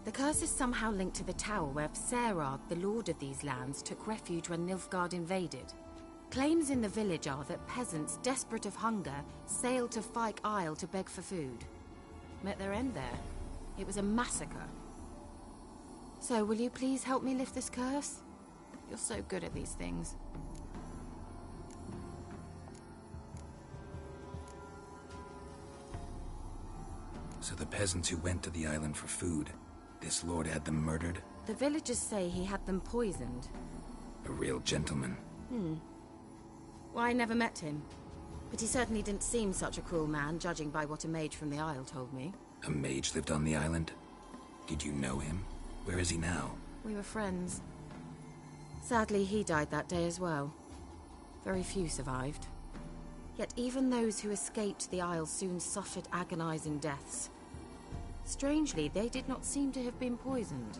The curse is somehow linked to the tower where Serad, the lord of these lands, took refuge when Nilfgaard invaded. Claims in the village are that peasants, desperate of hunger, sailed to Fyke Isle to beg for food. Met their end there. It was a massacre. So, will you please help me lift this curse? You're so good at these things. So the peasants who went to the island for food, this lord had them murdered? The villagers say he had them poisoned. A real gentleman. Well, I never met him. But he certainly didn't seem such a cruel man, judging by what a mage from the Isle told me. A mage lived on the island? Did you know him? Where is he now? We were friends. Sadly, he died that day as well. Very few survived. Yet even those who escaped the Isle soon suffered agonizing deaths. Strangely, they did not seem to have been poisoned.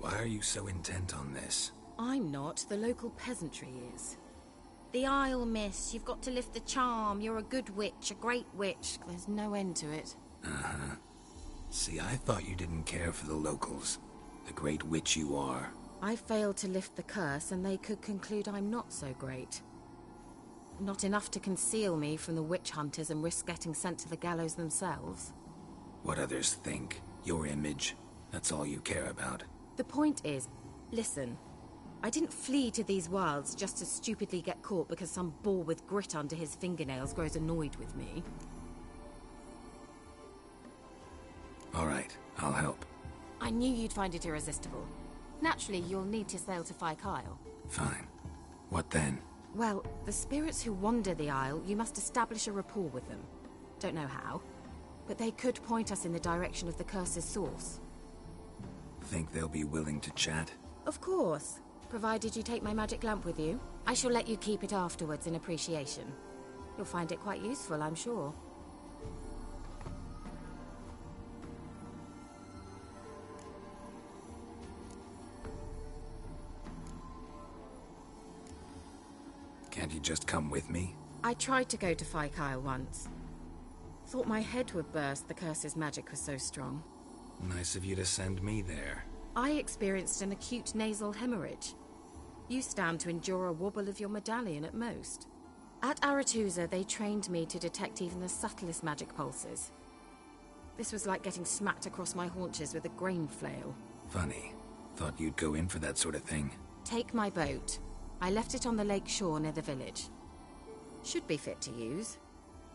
Why are you so intent on this? I'm not. The local peasantry is. The Isle, miss. You've got to lift the charm. You're a good witch, a great witch. There's no end to it. Uh-huh. See, I thought you didn't care for the locals. The great witch you are. I failed to lift the curse, and they could conclude I'm not so great. Not enough to conceal me from the witch hunters and risk getting sent to the gallows themselves. What others think, your image, that's all you care about. The point is, listen, I didn't flee to these wilds just to stupidly get caught because some boar with grit under his fingernails grows annoyed with me. All right, I'll help. I knew you'd find it irresistible. Naturally, you'll need to sail to Fyke Isle. Fine. What then? Well, the spirits who wander the Isle, you must establish a rapport with them. Don't know how, but they could point us in the direction of the curse's source. Think they'll be willing to chat? Of course, provided you take my magic lamp with you. I shall let you keep it afterwards in appreciation. You'll find it quite useful, I'm sure. Can't you just come with me? I tried to go to Fyke Isle once. Thought my head would burst, the curse's magic was so strong. Nice of you to send me there. I experienced an acute nasal hemorrhage. You stand to endure a wobble of your medallion at most. At Aretusa, they trained me to detect even the subtlest magic pulses. This was like getting smacked across my haunches with a grain flail. Funny. Thought you'd go in for that sort of thing. Take my boat. I left it on the lake shore near the village. Should be fit to use.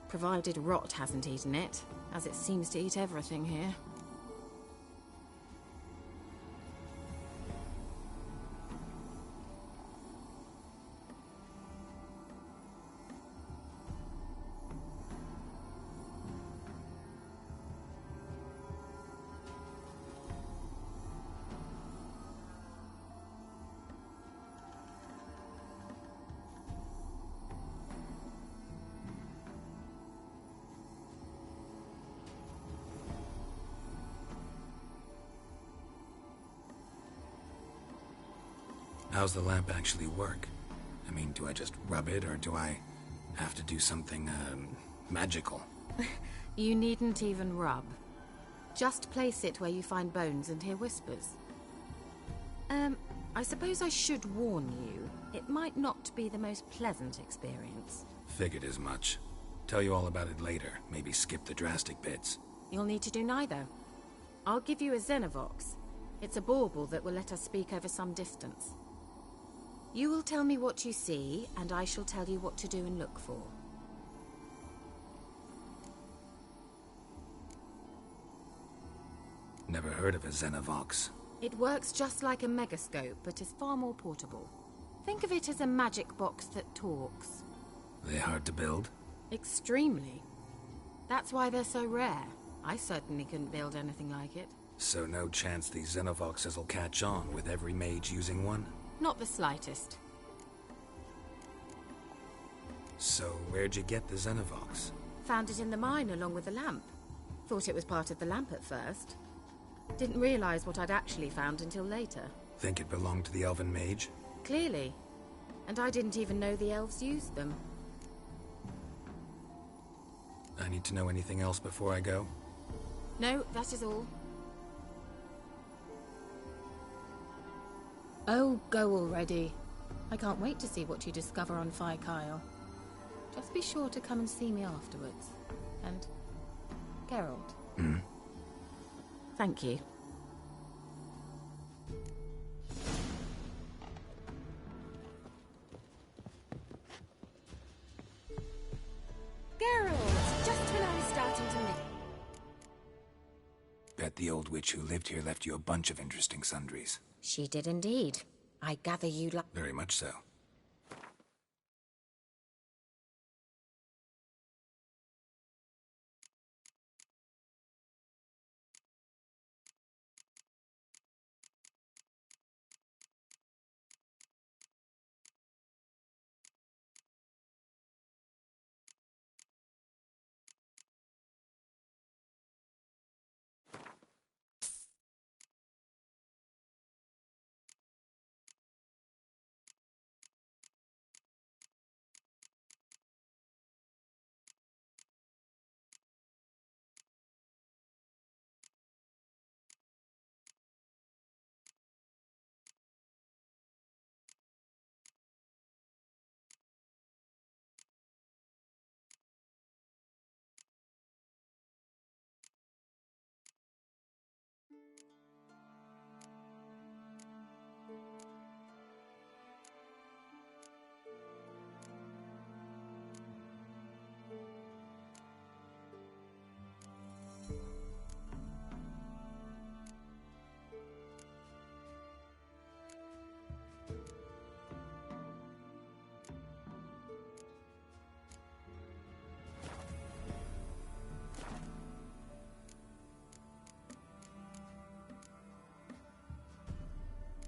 Provided rot hasn't eaten it, as it seems to eat everything here. How's the lamp actually work? I mean, do I just rub it, or do I have to do something, magical? You needn't even rub. Just place it where you find bones and hear whispers. I suppose I should warn you, it might not be the most pleasant experience. Figured as much. Tell you all about it later, maybe skip the drastic bits. You'll need to do neither. I'll give you a Xenovox. It's a bauble that will let us speak over some distance. You will tell me what you see, and I shall tell you what to do and look for. Never heard of a Xenovox. It works just like a megascope, but is far more portable. Think of it as a magic box that talks. They hard to build? Extremely. That's why they're so rare. I certainly couldn't build anything like it. So no chance these Xenovoxes will catch on with every mage using one? Not the slightest. So where'd you get the Xenovox? Found it in the mine along with the lamp. Thought it was part of the lamp at first. Didn't realize what I'd actually found until later. Think it belonged to the elven mage? Clearly. And I didn't even know the elves used them. I need to know anything else before I go? No, that is all. Oh, go already. I can't wait to see what you discover on Kyle. Just be sure to come and see me afterwards. And Geralt. Thank you. Geralt! Just when I was starting to miss... Bet the old witch who lived here left you a bunch of interesting sundries. She did indeed. I gather you Very much so.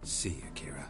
See you, Kira.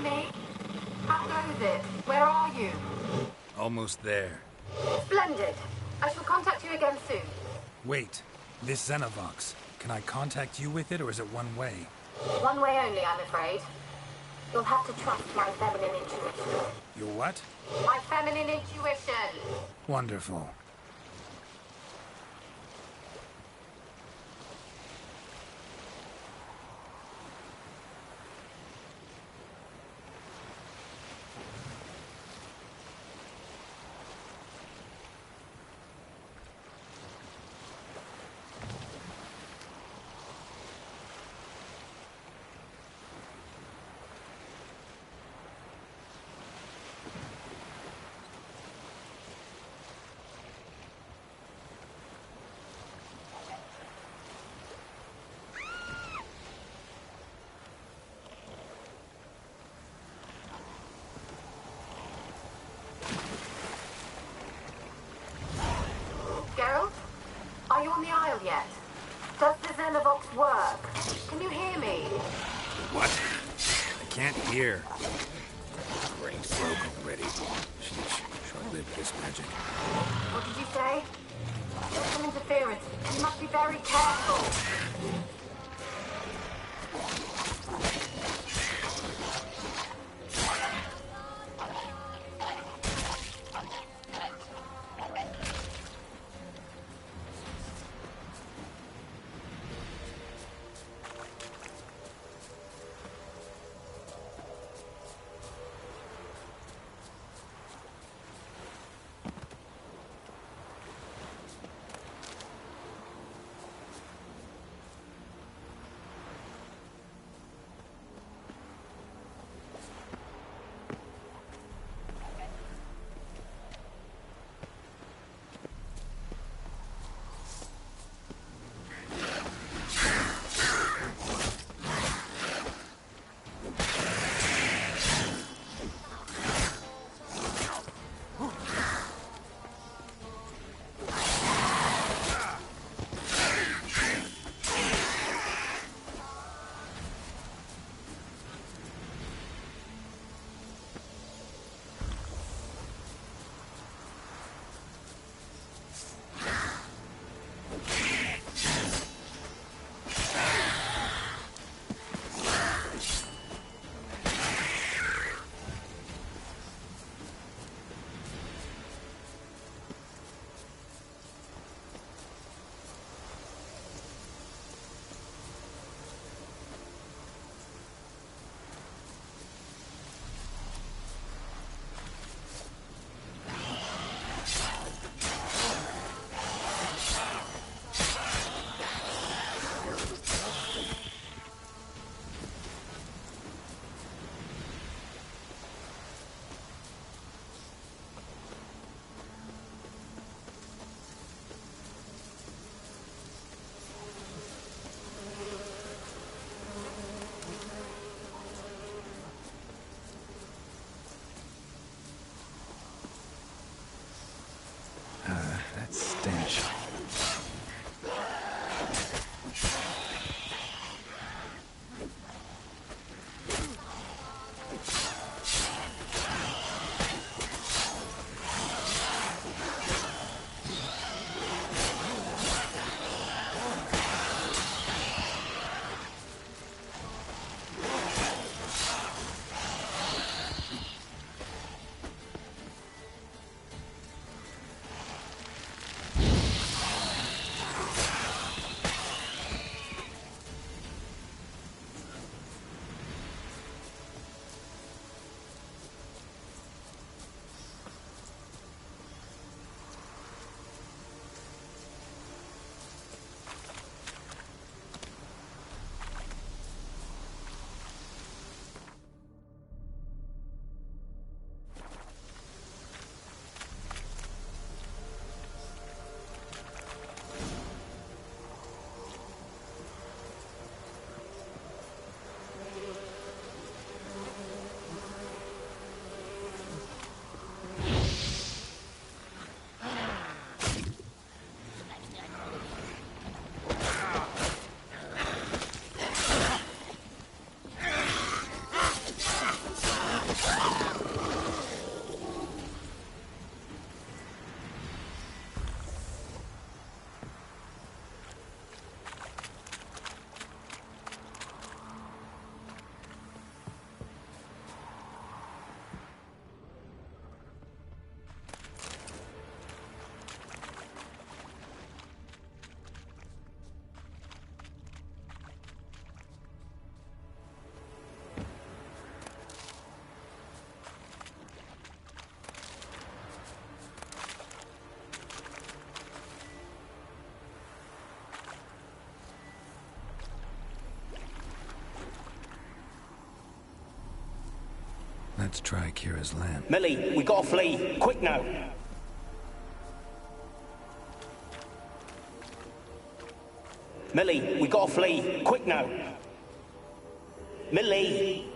hear me? How goes it? Where are you? Almost there. Splendid. I shall contact you again soon. Wait, this Xenovox. Can I contact you with it, or is it one way? One way only, I'm afraid. You'll have to trust my feminine intuition. Your what? My feminine intuition! Wonderful. Geralt? Are you on the Isle yet? Does the Xenovox work? Can you hear me? What? I can't hear. Brain broke already. Sheesh. Short-lived this magic. What did you say? There's some interference. You must be very careful. Let's try Kira's land. Millie, we gotta flee. Quick now. Millie, we gotta flee. Quick now. Millie.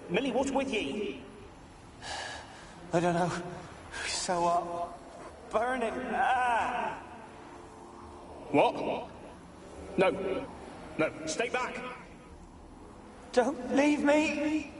Millie, what's with ye? I don't know. So, burning. Ah! What? No. No, stay back. Don't leave me.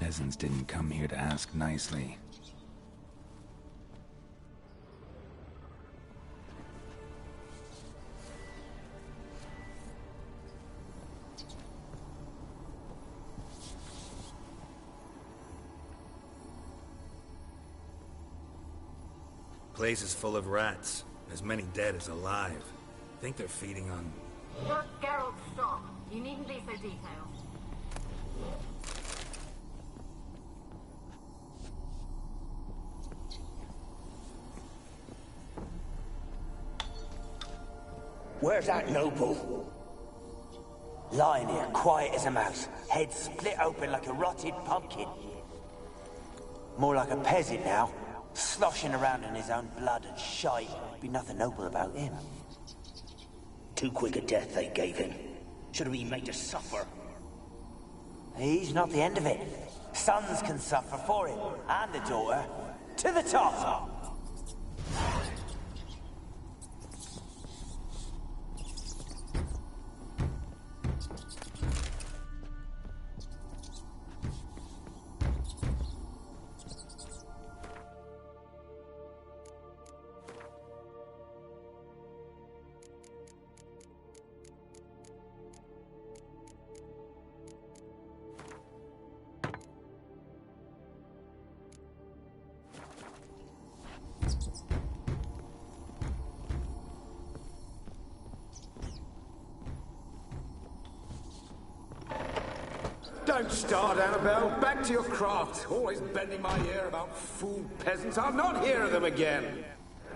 Peasants didn't come here to ask nicely. Place is full of rats. As many dead as alive. Think they're feeding on... Geralt, stop. You needn't be so detailed. Where's that noble? Lying here, quiet as a mouse, head split open like a rotted pumpkin. More like a peasant now, sloshing around in his own blood and shite. Be nothing noble about him. Too quick a death they gave him. Should have been made to suffer. He's not the end of it. Sons can suffer for him, and the daughter. To the top! Don't start, Annabelle. Back to your craft. Always bending my ear about fool peasants. I'll not hear of them again.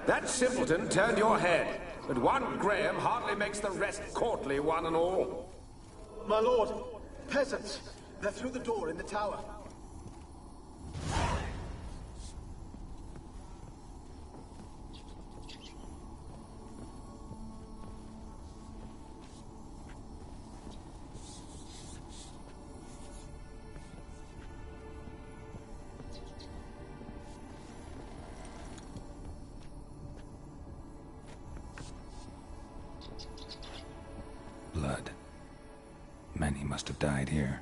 That simpleton turned your head, but one Graham hardly makes the rest courtly, one and all. My lord, peasants. They're through the door in the tower. Blood. Many must have died here.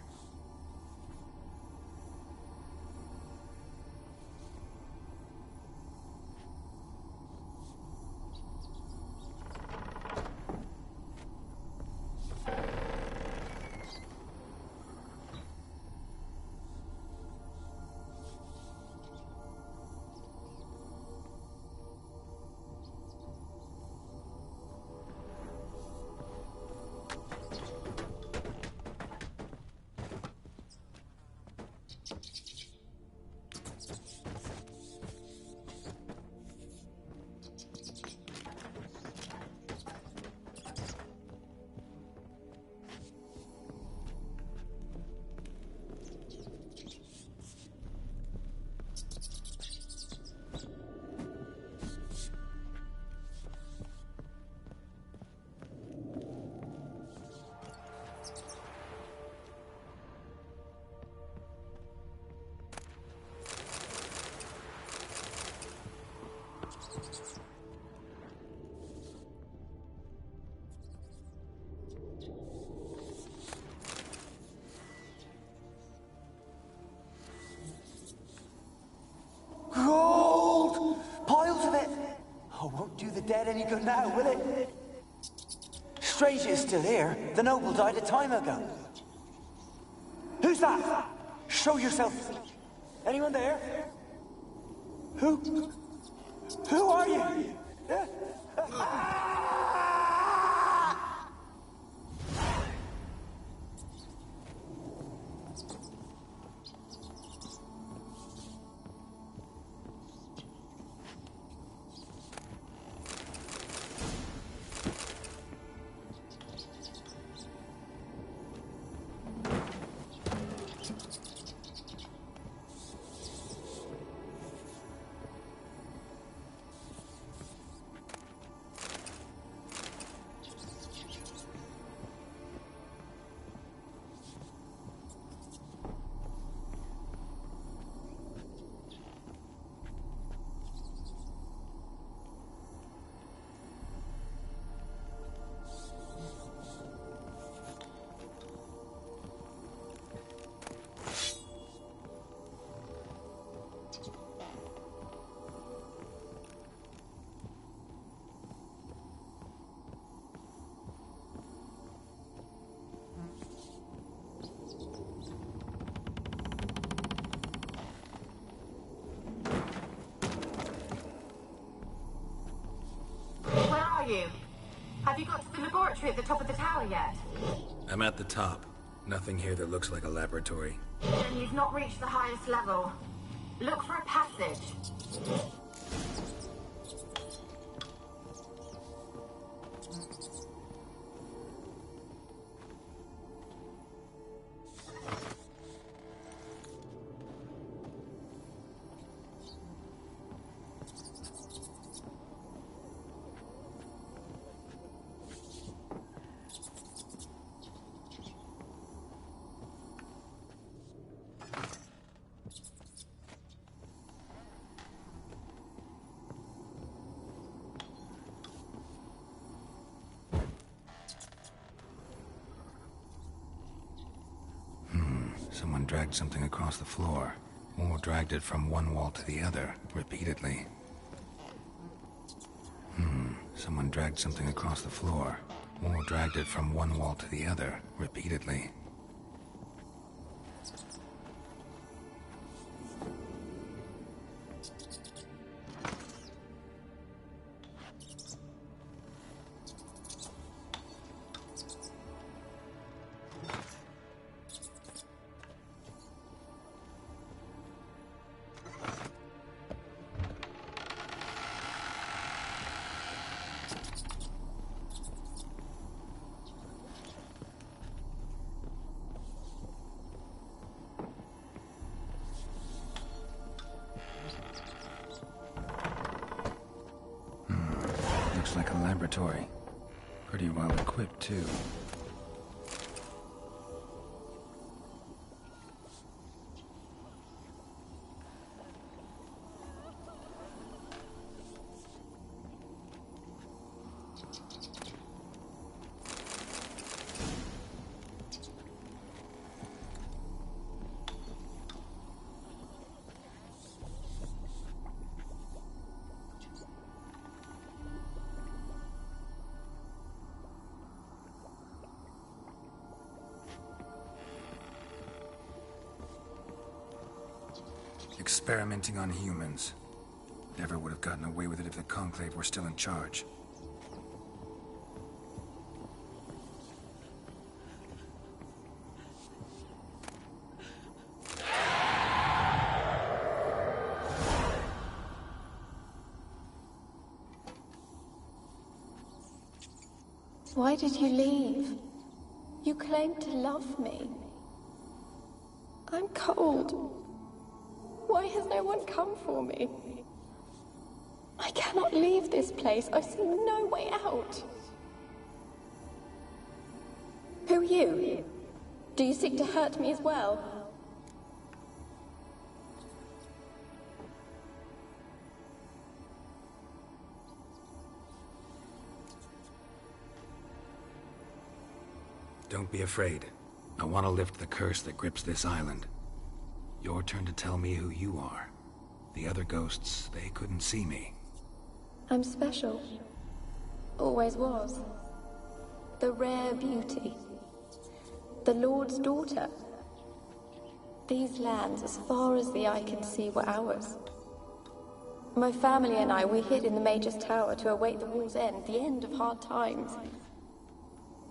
good now, will it? Strange it's still here. The noble died a time ago. Who's that? Show yourself. Anyone there? Who are you? You? Have you got to the laboratory at the top of the tower yet? I'm at the top. Nothing here that looks like a laboratory. Then you've not reached the highest level. Look for a passage. Someone dragged something across the floor, or dragged it from one wall to the other, repeatedly. Someone dragged something across the floor, or dragged it from one wall to the other, repeatedly. Looks like a laboratory. Pretty well equipped, too. Experimenting on humans. Never would have gotten away with it if the Conclave were still in charge. Why did you leave? You claimed to love me. I'm cold. Why has no one come for me? I cannot leave this place. I see no way out. Who are you? Do you seek to hurt me as well? Don't be afraid. I want to lift the curse that grips this island. Your turn to tell me who you are. The other ghosts, they couldn't see me. I'm special. Always was. The rare beauty. The Lord's daughter. These lands, as far as the eye can see, were ours. My family and I, we hid in the Mage's Tower to await the war's end, the end of hard times.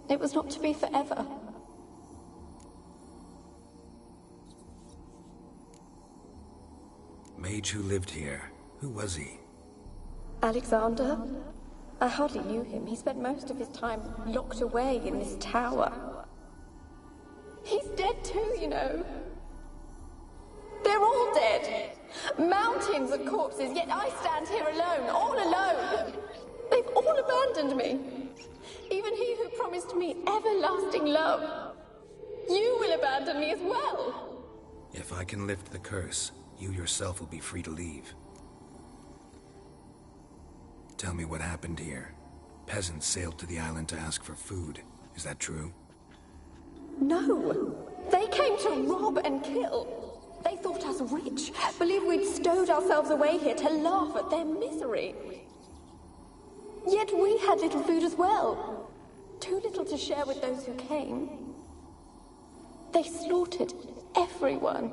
It was not to be forever. Mage who lived here. Who was he? Alexander? I hardly knew him. He spent most of his time locked away in this tower. He's dead too, you know. They're all dead. Mountains of corpses, yet I stand here alone, all alone. They've all abandoned me. Even he who promised me everlasting love. You will abandon me as well. If I can lift the curse, you yourself will be free to leave. Tell me what happened here. Peasants sailed to the island to ask for food. Is that true? No. They came to rob and kill. They thought us rich, believed we'd stowed ourselves away here to laugh at their misery. Yet we had little food as well. Too little to share with those who came. They slaughtered everyone.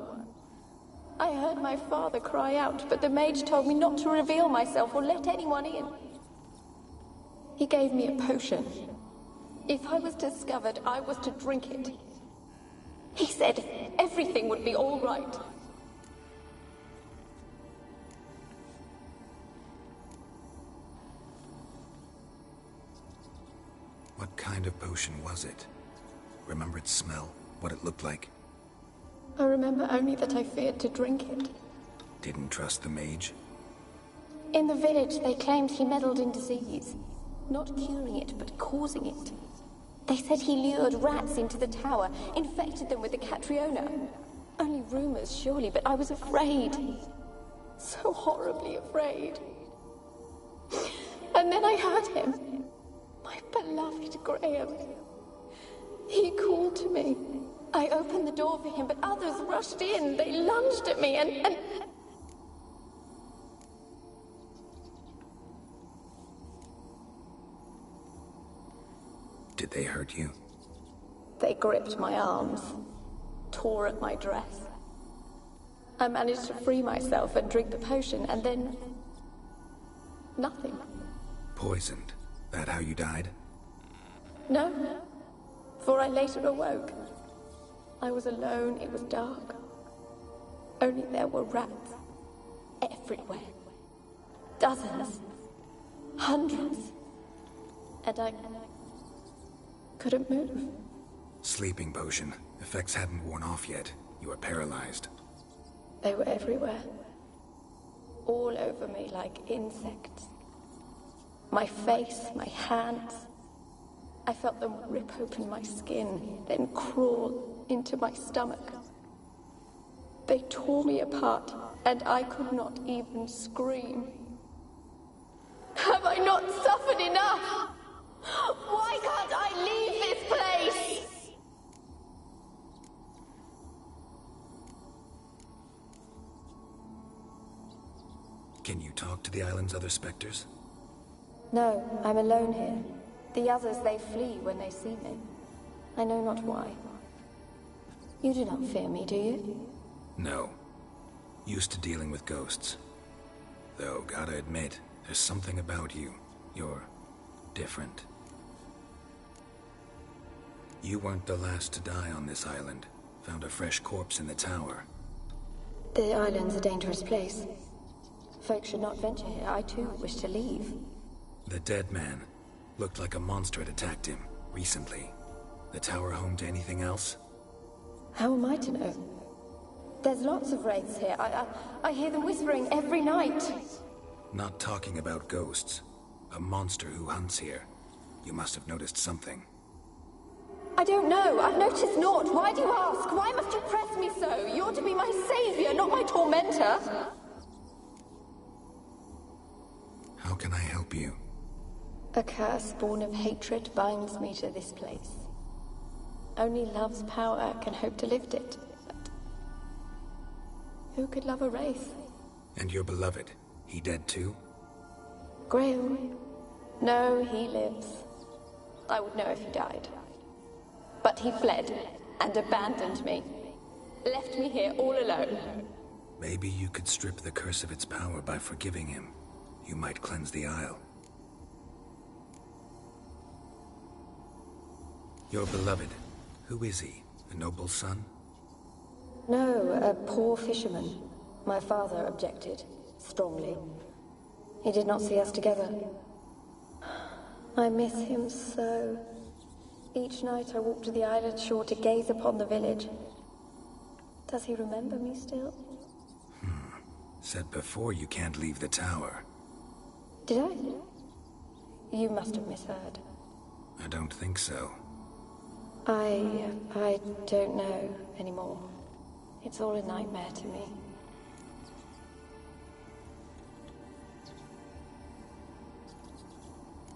I heard my father cry out, but the mage told me not to reveal myself or let anyone in. He gave me a potion. If I was discovered, I was to drink it. He said everything would be all right. What kind of potion was it? Remember its smell? What it looked like? I remember only that I feared to drink it. Didn't trust the mage? In the village, they claimed he meddled in disease. Not curing it, but causing it. They said he lured rats into the tower, infected them with the Catriona. Only rumors, surely, but I was afraid. So horribly afraid. And then I heard him. My beloved Graham. He called to me. I opened the door for him, but others rushed in. They lunged at me and... Did they hurt you? They gripped my arms, tore at my dress. I managed to free myself and drink the potion, and then... nothing. Poisoned? That how you died? No, for I later awoke. I was alone, it was dark. Only there were rats. Everywhere. Dozens. Hundreds. And I couldn't move. Sleeping potion. Effects hadn't worn off yet. You were paralyzed. They were everywhere. All over me like insects. My face, my hands. I felt them rip open my skin, then crawl into my stomach. They tore me apart, and I could not even scream. Have I not suffered enough? Why can't I leave this place? Can you talk to the island's other specters? No, I'm alone here. The others, they flee when they see me. I know not why. You do not fear me, do you? No. Used to dealing with ghosts. Though, gotta admit, there's something about you. You're different. You weren't the last to die on this island. Found a fresh corpse in the tower. The island's a dangerous place. Folk should not venture here. I too wish to leave. The dead man. Looked like a monster had attacked him, recently. The tower home to anything else? How am I to know? There's lots of wraiths here. I hear them whispering every night. Not talking about ghosts. A monster who hunts here. You must have noticed something. I don't know. I've noticed naught. Why do you ask? Why must you press me so? You're to be my savior, not my tormentor. How can I help you? A curse born of hatred binds me to this place. Only love's power can hope to lift it. But who could love a wraith? And your beloved, he dead too? Graham. No, he lives. I would know if he died. But he fled and abandoned me. Left me here all alone. Maybe you could strip the curse of its power by forgiving him. You might cleanse the Isle. Your beloved, who is he? A noble son? No, a poor fisherman. My father objected, strongly. He did not see us together. I miss him so. Each night I walk to the island shore to gaze upon the village. Does he remember me still? Said before you can't leave the tower. Did I? You must have misheard. I don't think so. I don't know anymore. It's all a nightmare to me.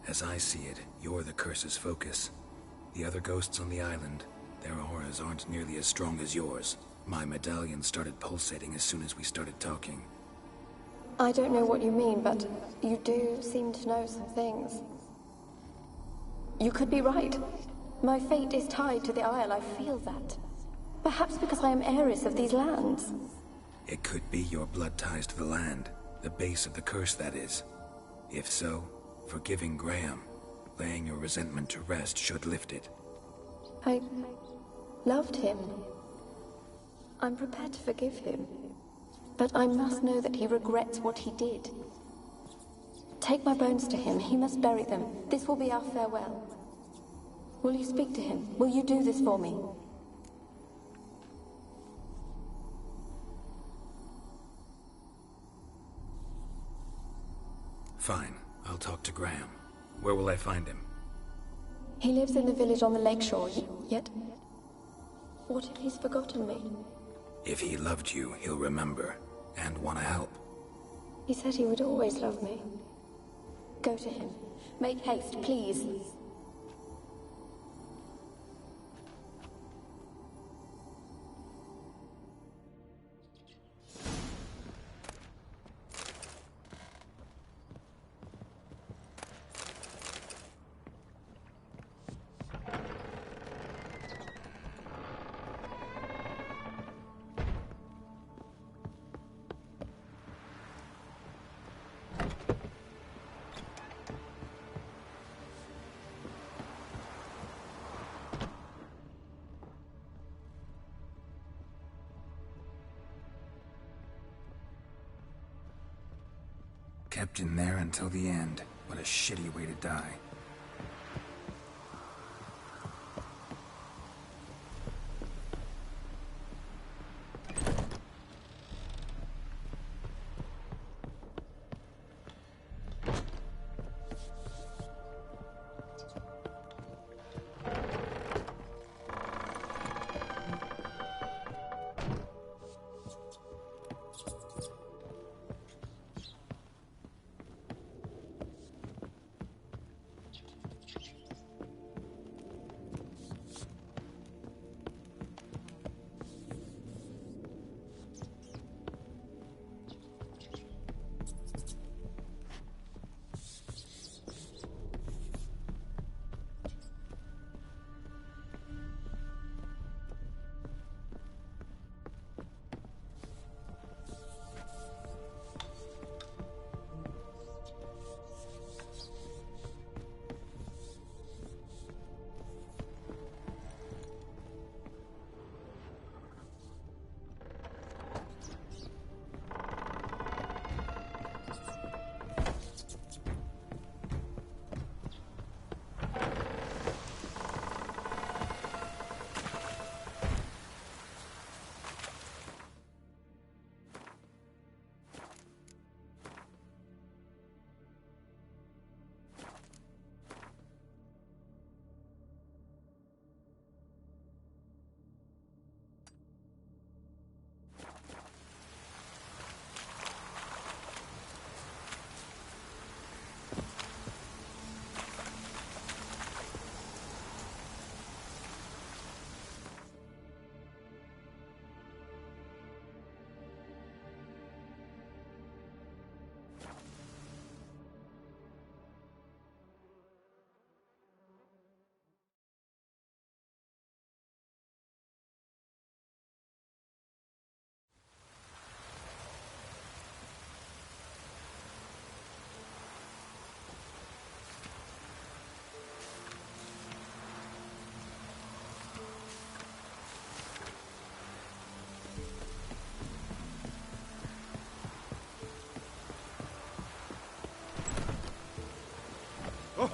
As I see it, you're the curse's focus. The other ghosts on the island, their auras aren't nearly as strong as yours. My medallion started pulsating as soon as we started talking. I don't know what you mean, but you do seem to know some things. You could be right. My fate is tied to the Isle, I feel that. Perhaps because I am heiress of these lands. It could be your blood ties to the land, the base of the curse, that is. If so, forgiving Graham, laying your resentment to rest should lift it. I loved him. I'm prepared to forgive him. But I must know that he regrets what he did. Take my bones to him. He must bury them. This will be our farewell. Will you speak to him? Will you do this for me? Fine. I'll talk to Graham. Where will I find him? He lives in the village on the lakeshore, yet... What if he's forgotten me? If he loved you, he'll remember, and want to help. He said he would always love me. Go to him. Make haste, please. Kept in there until the end. What a shitty way to die.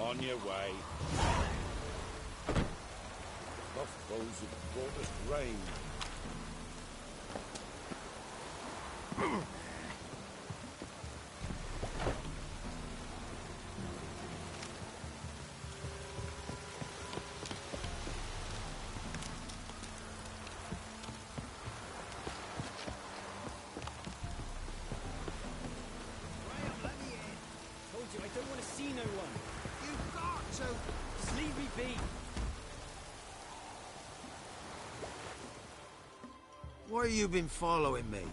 On your way. Buffaloes have brought us rain. Why have you been following me?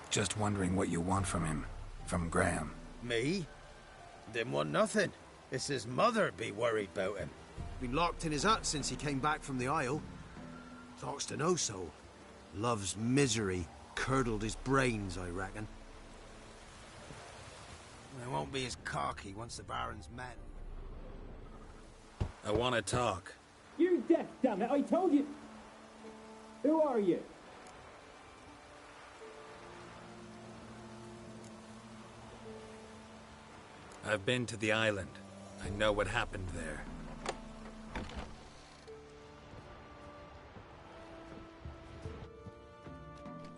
Just wondering what you want from him. From Graham. Me? Didn't want nothing. It's his mother be worried about him. Been locked in his hut since he came back from the Isle. Talks to no soul. Love's misery curdled his brains, I reckon. They won't be as cocky once the Baron's met. I want to talk. You're deaf, damn it! I told you! Who are you? I've been to the island. I know what happened there.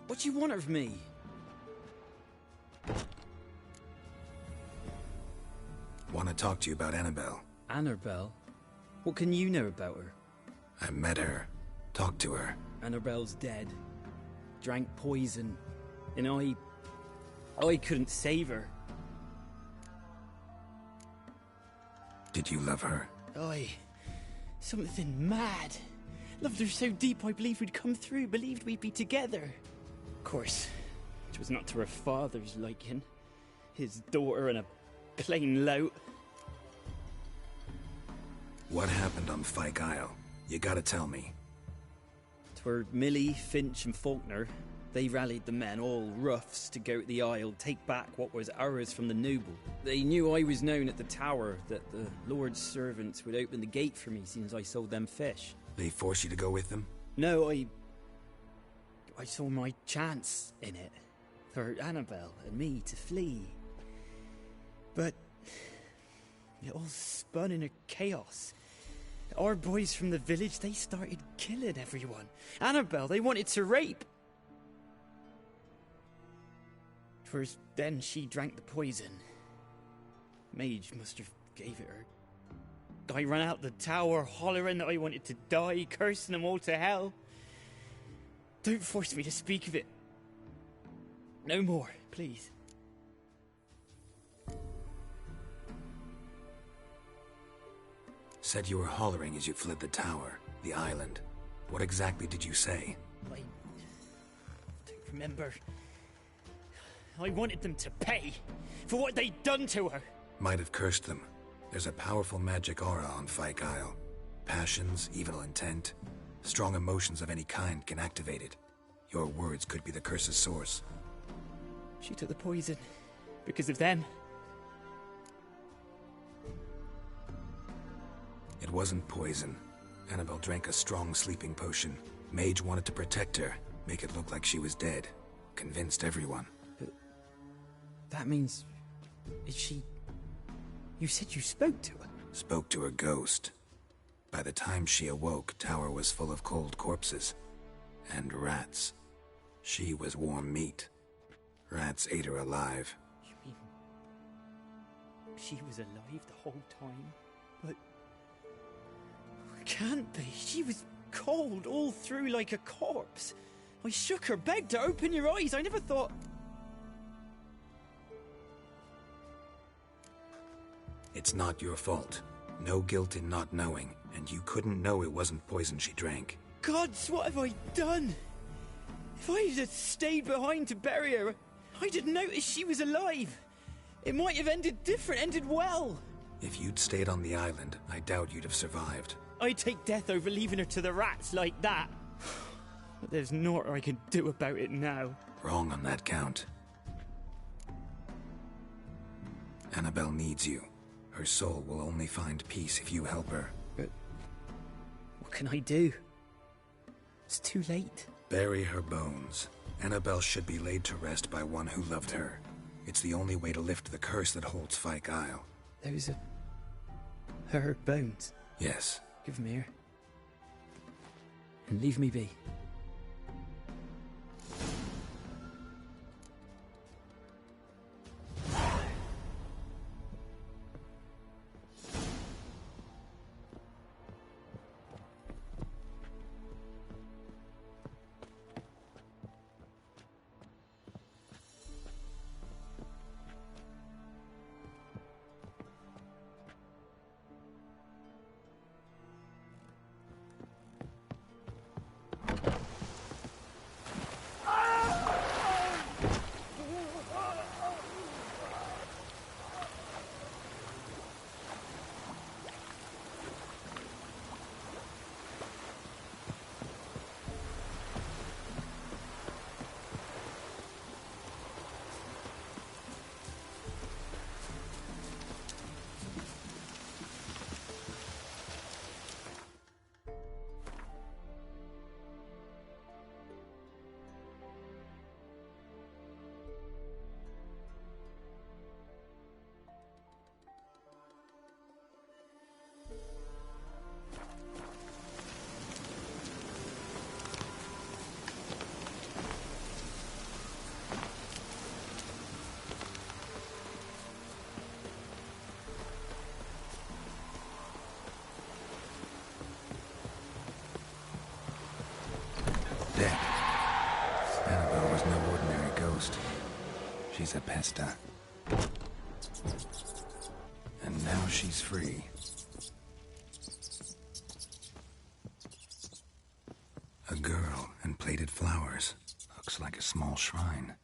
What do you want of me? Want to talk to you about Annabelle. Annabelle? What can you know about her? I met her. Talked to her. Annabelle's dead. Drank poison. And I couldn't save her. Did you love her? Something mad. Loved her so deep I believed we'd come through, believed we'd be together. Of course, it was not to her father's liking. His daughter and a plain lout. What happened on Fyke Isle? You gotta tell me. 'Twere Millie, Finch and Faulkner. They rallied the men, all roughs, to go to the Isle, take back what was ours from the noble. They knew I was known at the tower, that the Lord's servants would open the gate for me since I sold them fish. They forced you to go with them? No, I saw my chance in it. For Annabelle and me to flee. But it all spun in a chaos. Our boys from the village, they started killing everyone. Annabelle, they wanted to rape. 'Twas then she drank the poison. Mage must have gave it her. I ran out the tower hollering that I wanted to die, cursing them all to hell. Don't force me to speak of it. No more, please. Said you were hollering as you fled the tower, the island. What exactly did you say? I don't remember. I wanted them to pay for what they'd done to her. Might have cursed them. There's a powerful magic aura on Fyke Isle. Passions, evil intent, strong emotions of any kind can activate it. Your words could be the curse's source. She took the poison because of them. It wasn't poison. Annabelle drank a strong sleeping potion. Mage wanted to protect her, make it look like she was dead. Convinced everyone. But that means... is she... You said you spoke to her? Spoke to her ghost. By the time she awoke, Tower was full of cold corpses. And rats. She was warm meat. Rats ate her alive. You mean... she was alive the whole time? But... can't be. She was cold all through like a corpse. I shook her, begged her, open your eyes. I never thought... It's not your fault. No guilt in not knowing, and you couldn't know it wasn't poison she drank. Gods, what have I done? If I had stayed behind to bury her, I didn't notice she was alive. It might have ended different, ended well. If you'd stayed on the island, I doubt you'd have survived. I'd take death over leaving her to the rats like that. But there's naught I can do about it now. Wrong on that count. Annabelle needs you. Her soul will only find peace if you help her. But what can I do? It's too late. Bury her bones. Annabelle should be laid to rest by one who loved her. It's the only way to lift the curse that holds Fyke Isle. Those are her bones. Yes. Give them here. And leave me be. She's a pesta. And now she's free. A girl and plated flowers. Looks like a small shrine.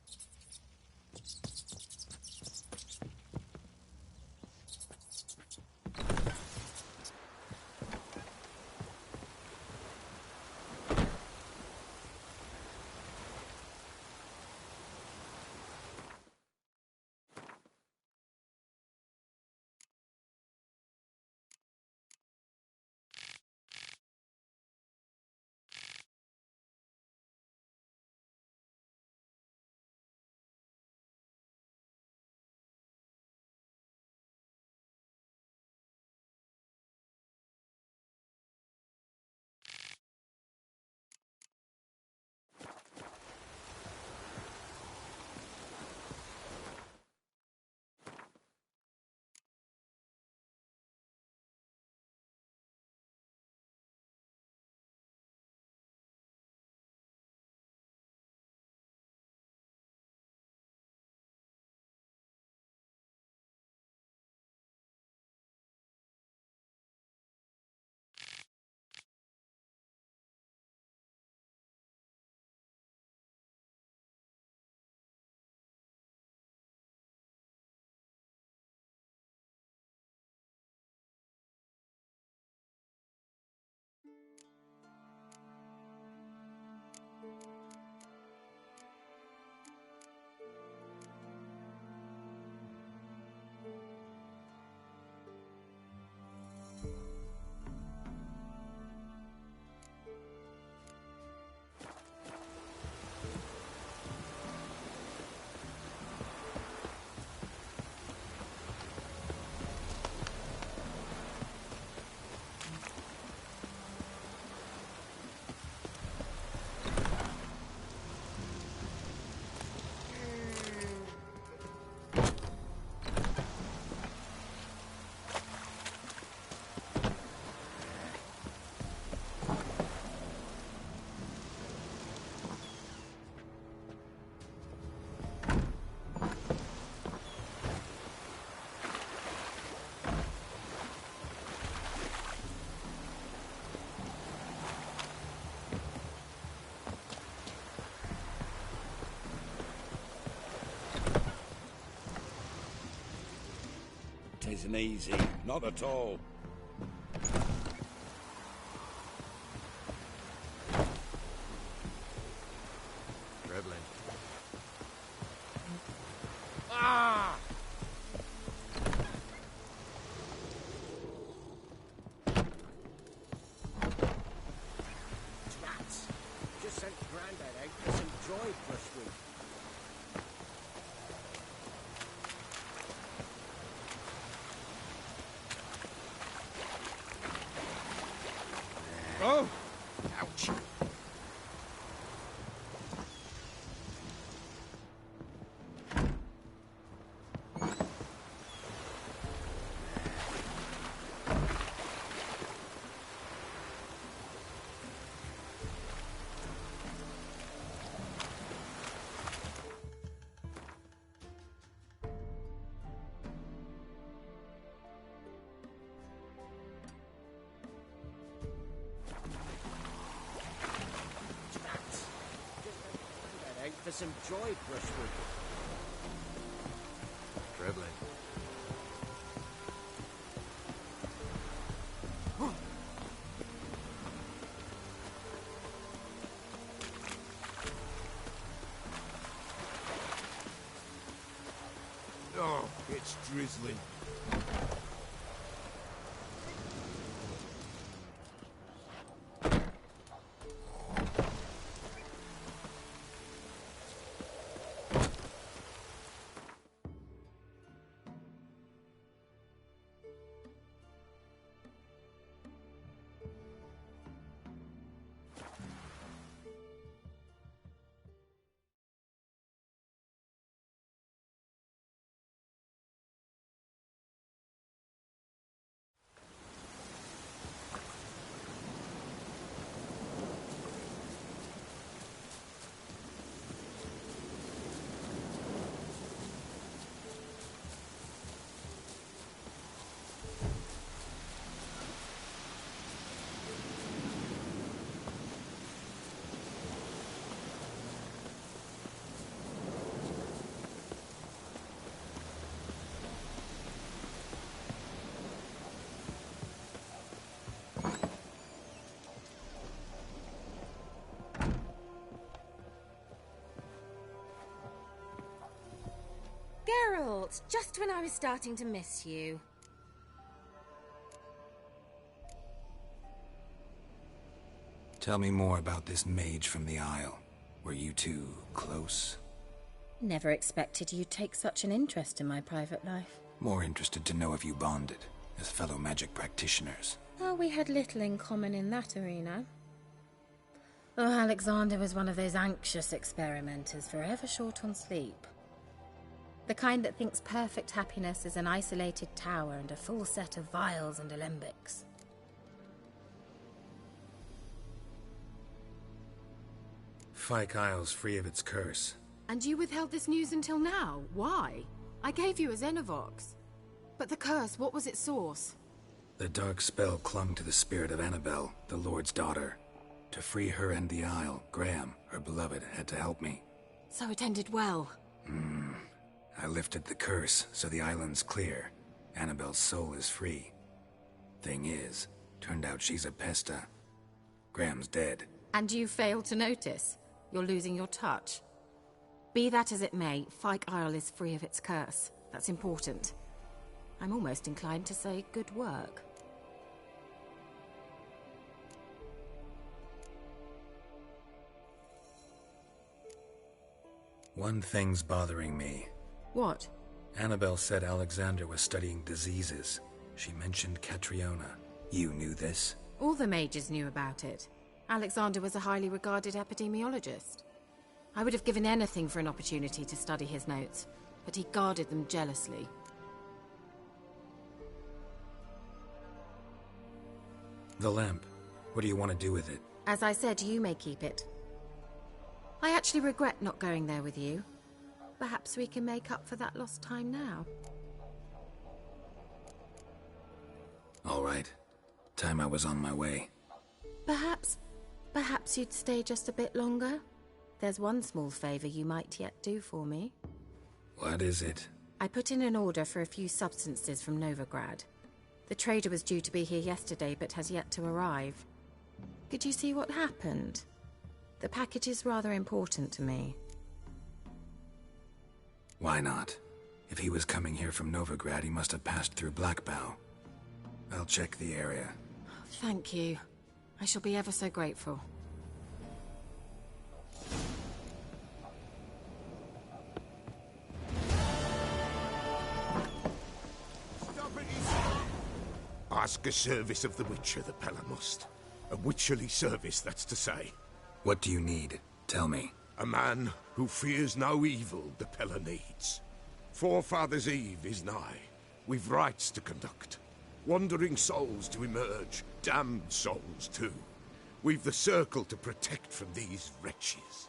Tisn't easy, not at all. Dribbling. Ah! Rats! Just sent Grandad out for some dry brushwood. Oh! Ouch! For some dry brushwood. Dribbling. Oh, it's drizzling. Geralt, just when I was starting to miss you. Tell me more about this mage from the Isle. Were you two close? Never expected you'd take such an interest in my private life. More interested to know if you bonded, as fellow magic practitioners. Oh, we had little in common in that arena. Oh, Alexander was one of those anxious experimenters, forever short on sleep. The kind that thinks perfect happiness is an isolated tower and a full set of vials and alembics. Fyke Isle's free of its curse. And you withheld this news until now? Why? I gave you a Xenovox. But the curse, what was its source? The dark spell clung to the spirit of Annabelle, the Lord's daughter. To free her and the Isle, Graham, her beloved, had to help me. So it ended well. I lifted the curse, so the island's clear. Annabelle's soul is free. Thing is, turned out she's a Pesta. Graham's dead. And you failed to notice? You're losing your touch. Be that as it may, Fyke Isle is free of its curse. That's important. I'm almost inclined to say good work. One thing's bothering me. What? Annabelle said Alexander was studying diseases. She mentioned Catriona. You knew this? All the mages knew about it. Alexander was a highly regarded epidemiologist. I would have given anything for an opportunity to study his notes, but he guarded them jealously. The lamp. What do you want to do with it? As I said, you may keep it. I actually regret not going there with you. Perhaps we can make up for that lost time now. All right. Time I was on my way. Perhaps you'd stay just a bit longer? There's one small favor you might yet do for me. What is it? I put in an order for a few substances from Novigrad. The trader was due to be here yesterday, but has yet to arrive. Could you see what happened? The package is rather important to me. Why not? If he was coming here from Novigrad, he must have passed through Blackbough. I'll check the area. Thank you. I shall be ever so grateful. Ask a service of the Witcher, the Pella must. A witcherly service, that's to say. What do you need? Tell me. A man who fears no evil the Pella needs. Forefathers' Eve is nigh. We've rites to conduct. Wandering souls to emerge. Damned souls, too. We've the circle to protect from these wretches.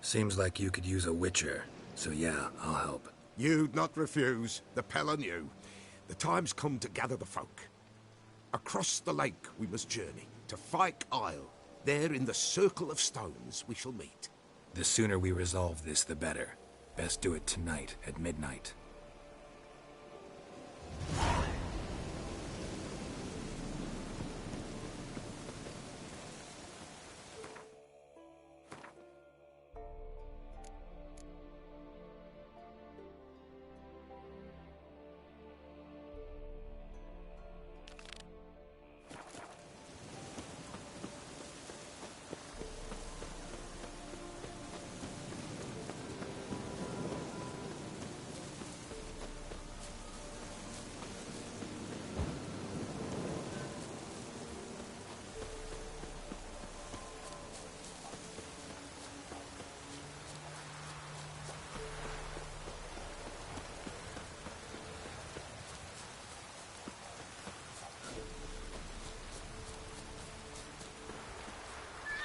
Seems like you could use a witcher, so yeah, I'll help. You'd not refuse. The Pella knew. The time's come to gather the folk. Across the lake we must journey, to Fyke Isle. There in the Circle of Stones we shall meet. The sooner we resolve this, the better. Best do it tonight, at midnight.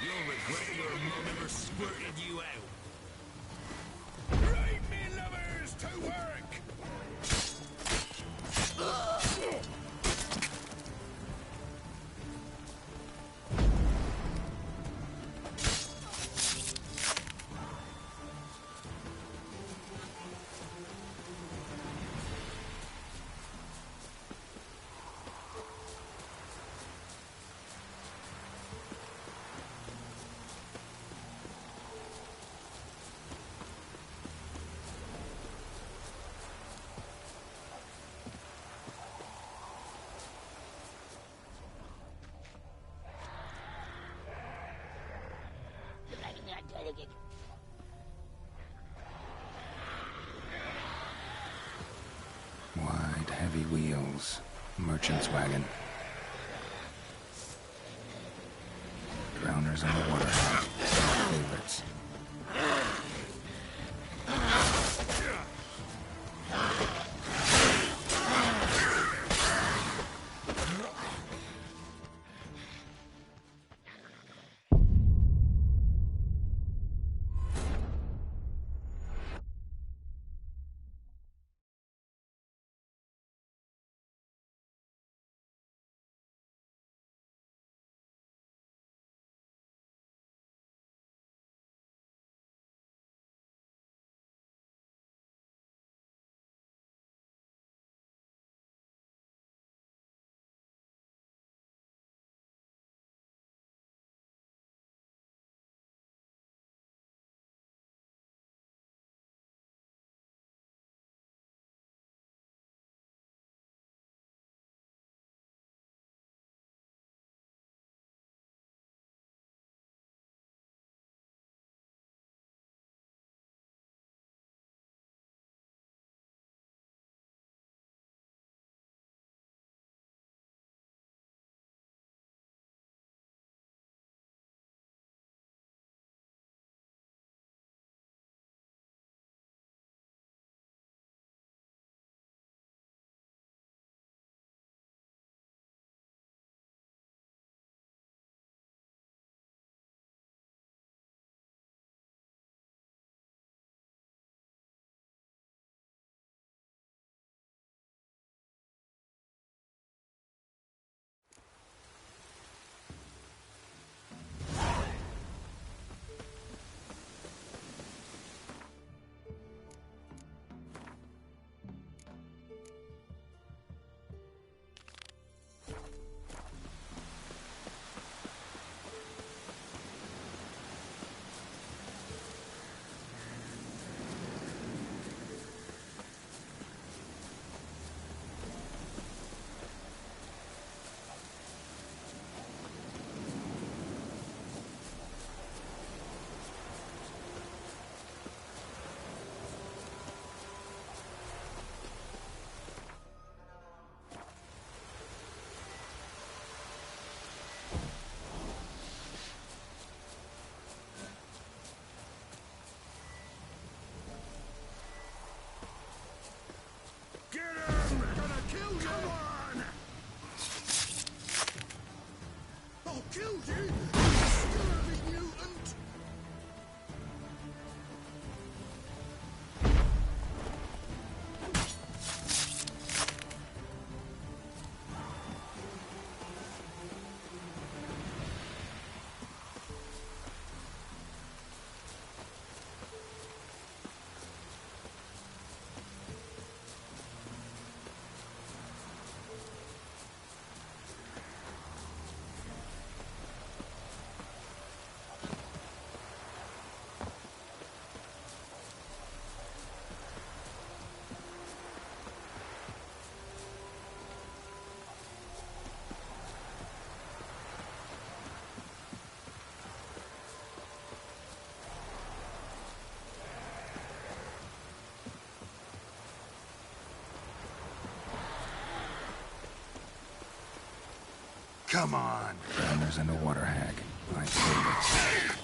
You'll regret your mum ever squirted you out. Right, me lovers, to work! Wide, heavy wheels. Merchant's wagon. Drowners on the water. Favorites. Come on. Runners and a water hag. My favorites.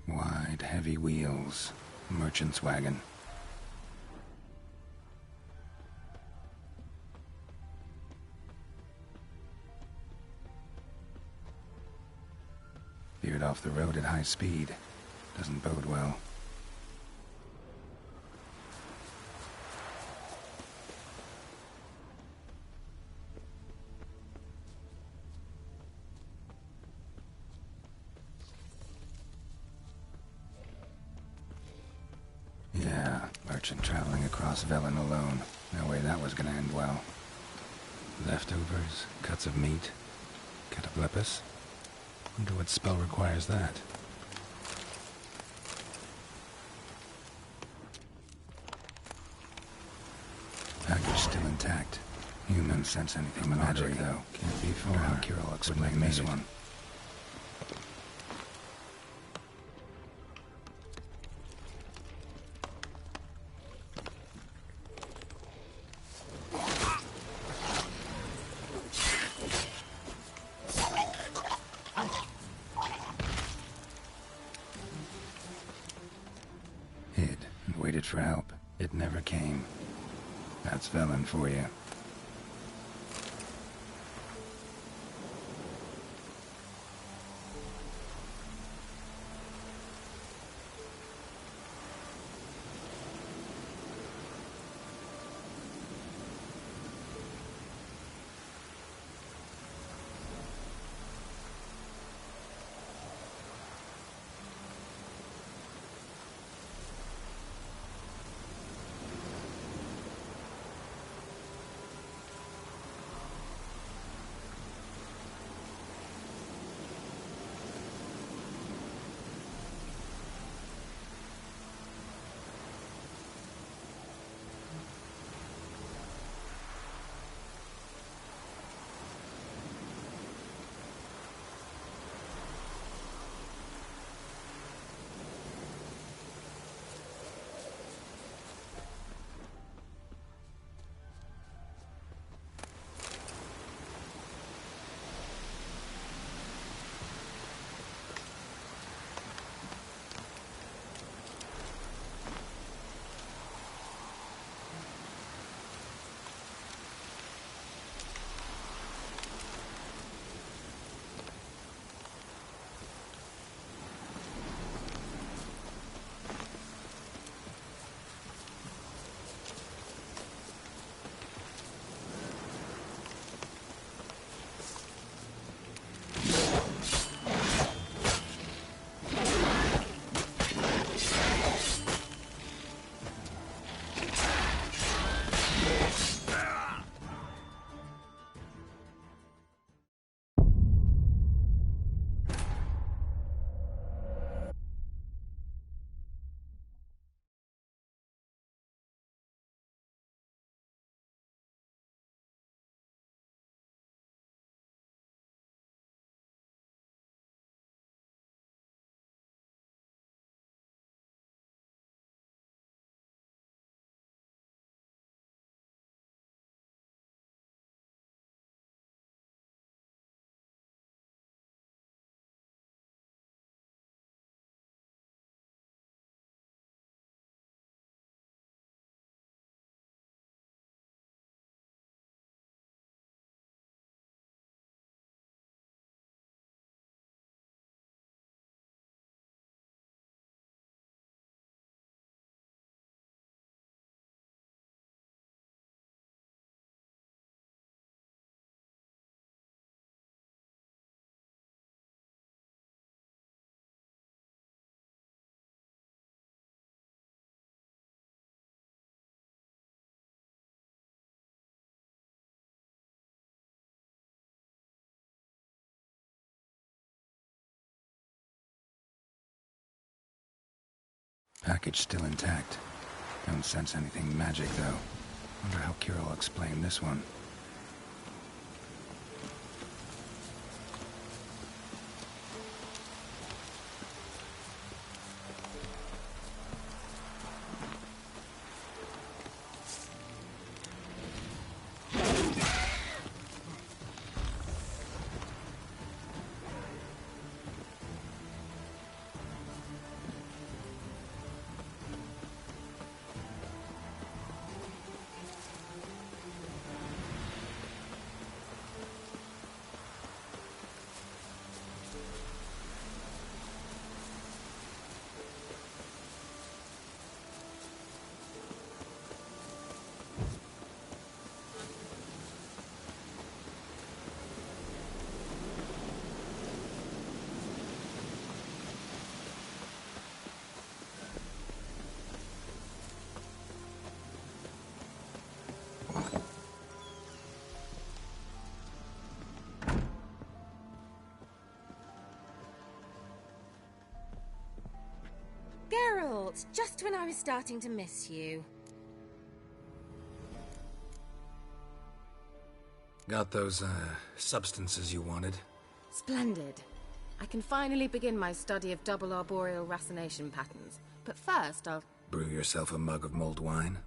Wide, heavy wheels. Merchant's wagon. Veered off the road at high speed. Doesn't bode well. Merchant traveling across Velen alone. No way that was gonna end well. Leftovers, cuts of meat, cataplepis. Wonder what spell requires that. Dagger's still intact. Humans sense anything magic, though. Can't be far. How Kirillux would make this one. For help. It never came. That's Velen for you. Package still intact. Don't sense anything magic, though. Wonder how Kira will explain this one. Geralt, just when I was starting to miss you. Got those, substances you wanted? Splendid. I can finally begin my study of double arboreal racination patterns. But first, I'll... Brew yourself a mug of mulled wine?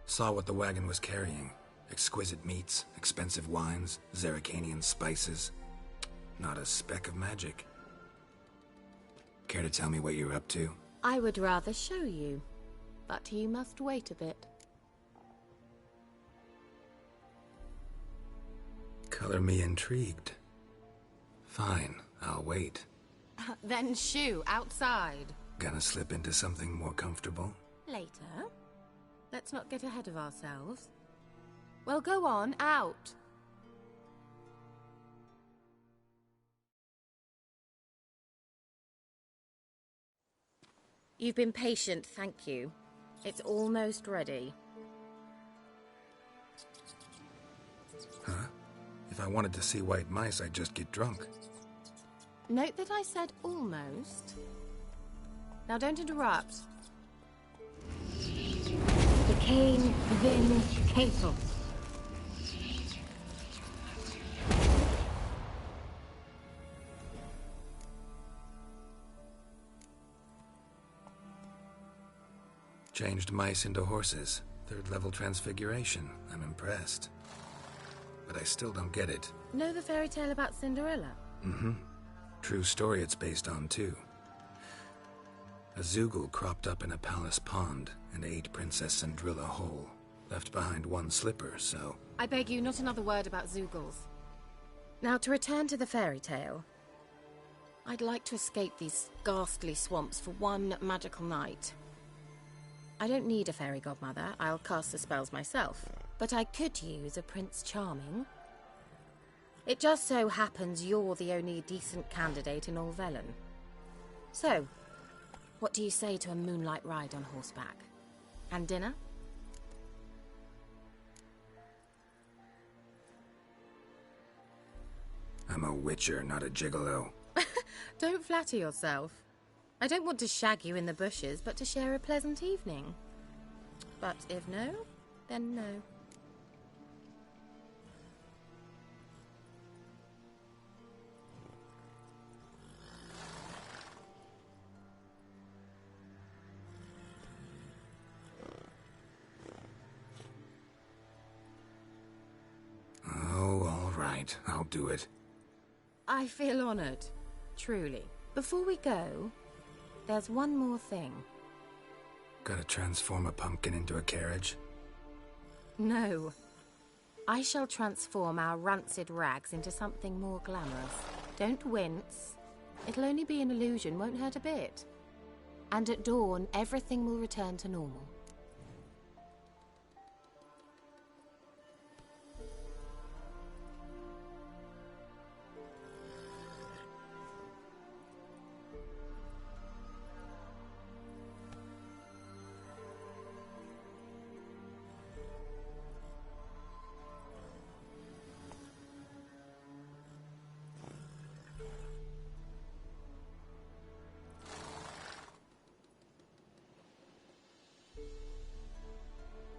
Saw what the wagon was carrying. Exquisite meats, expensive wines, Zerrikanian spices. Not a speck of magic. Care to tell me what you're up to? I would rather show you, but you must wait a bit. Color me intrigued. Fine, I'll wait. Then shoo, outside. Gonna slip into something more comfortable? Later. Let's not get ahead of ourselves. Well, go on, out. You've been patient, thank you. It's almost ready. Huh? If I wanted to see white mice, I'd just get drunk. Note that I said almost. Now don't interrupt. Decaying Vin Cato. Changed mice into horses. Third-level transfiguration. I'm impressed. But I still don't get it. Know the fairy tale about Cinderella? Mm-hmm. True story it's based on, too. A Zoogle cropped up in a palace pond and ate Princess Cinderella whole. Left behind one slipper, so... I beg you, not another word about Zoogles. Now, to return to the fairy tale. I'd like to escape these ghastly swamps for one magical night. I don't need a fairy godmother, I'll cast the spells myself. But I could use a Prince Charming. It just so happens you're the only decent candidate in all Velen. So, what do you say to a moonlight ride on horseback? And dinner? I'm a witcher, not a gigolo. Don't flatter yourself. I don't want to shag you in the bushes, but to share a pleasant evening. But if no, then no. Oh, all right. I'll do it. I feel honored. Truly. Before we go, there's one more thing. Gotta transform a pumpkin into a carriage? No. I shall transform our rancid rags into something more glamorous. Don't wince. It'll only be an illusion, won't hurt a bit. And at dawn, everything will return to normal.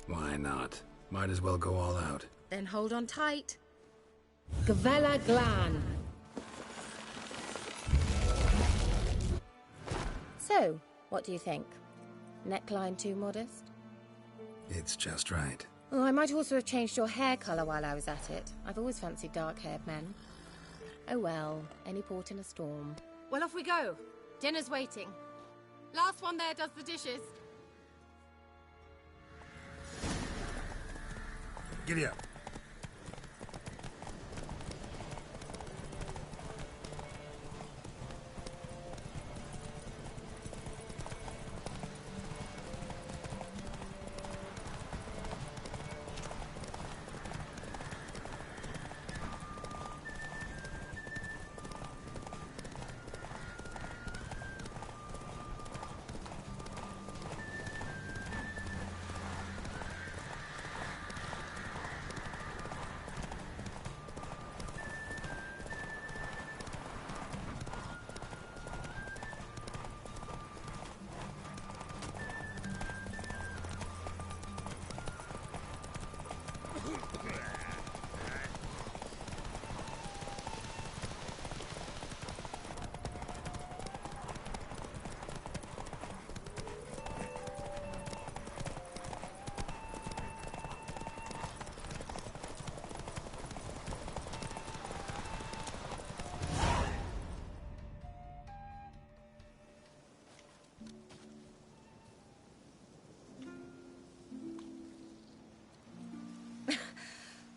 Why not? Might as well go all out. Then hold on tight. Gavella Glan. So, what do you think? Neckline too modest? It's just right. Oh, I might also have changed your hair colour while I was at it. I've always fancied dark-haired men. Oh well, any port in a storm. Well, off we go. Dinner's waiting. Last one there does the dishes. Giddy up.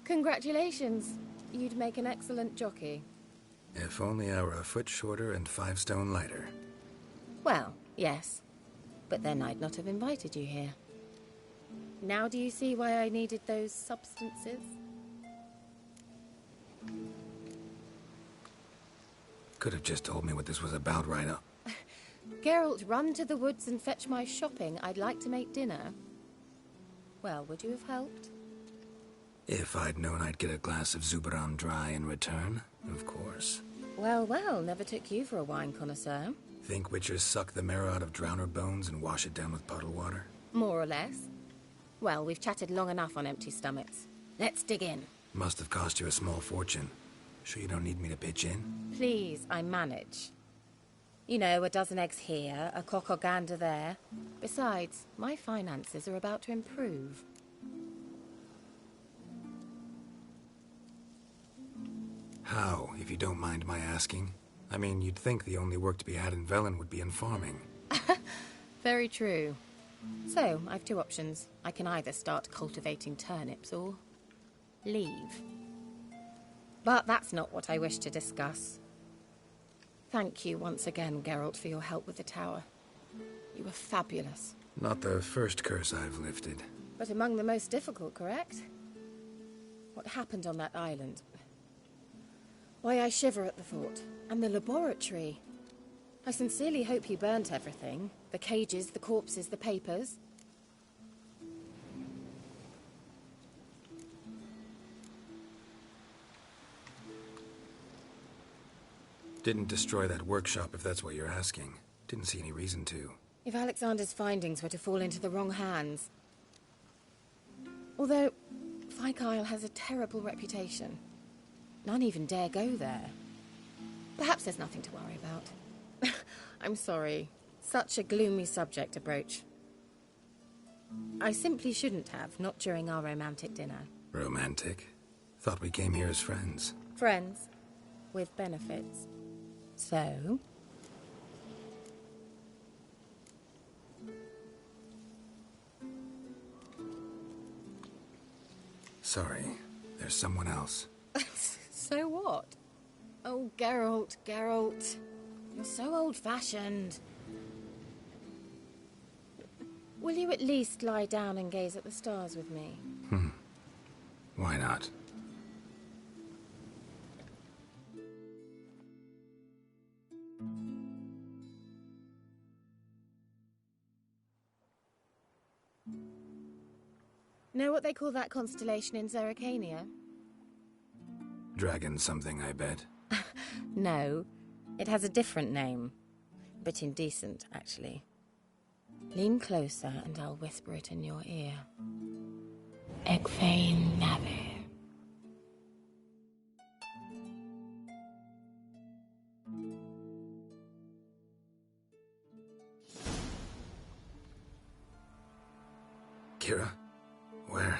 Congratulations. You'd make an excellent jockey. If only I were a foot shorter and 5 stone lighter. Well, yes. But then I'd not have invited you here. Now do you see why I needed those substances? Could have just told me what this was about right up. Geralt, run to the woods and fetch my shopping. I'd like to make dinner. Well, would you have helped? If I'd known I'd get a glass of Zuberan dry in return, of course. Well, well, never took you for a wine connoisseur. Think witchers suck the marrow out of drowner bones and wash it down with puddle water? More or less. Well, we've chatted long enough on empty stomachs. Let's dig in. Must have cost you a small fortune. Sure you don't need me to pitch in? Please, I manage. You know, a dozen eggs here, a cock or gander there. Besides, my finances are about to improve. How, if you don't mind my asking? I mean, you'd think the only work to be had in Velen would be in farming. Very true. So, I've 2 options. I can either start cultivating turnips or leave. But that's not what I wish to discuss. Thank you once again, Geralt, for your help with the tower. You were fabulous. Not the first curse I've lifted. But among the most difficult, correct? What happened on that island? Why, I shiver at the thought. And the laboratory. I sincerely hope you burnt everything. The cages, the corpses, the papers. Didn't destroy that workshop, if that's what you're asking. Didn't see any reason to. If Alexander's findings were to fall into the wrong hands... Although, Fyke Isle has a terrible reputation. None even dare go there. Perhaps there's nothing to worry about. I'm sorry. Such a gloomy subject to broach. I simply shouldn't have, not during our romantic dinner. Romantic? Thought we came here as friends. Friends. With benefits. So... Sorry, there's someone else. So what? Oh, Geralt, Geralt. You're so old-fashioned. Will you at least lie down and gaze at the stars with me? Why not? Know what they call that constellation in Zerrikania? Dragon something, I bet. No, it has a different name. Bit indecent, actually. Lean closer and I'll whisper it in your ear. ag féin never. Kira? Where?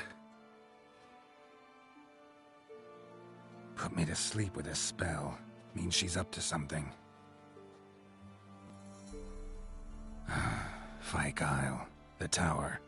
Put me to sleep with a spell. Means she's up to something. Fyke Isle. The tower.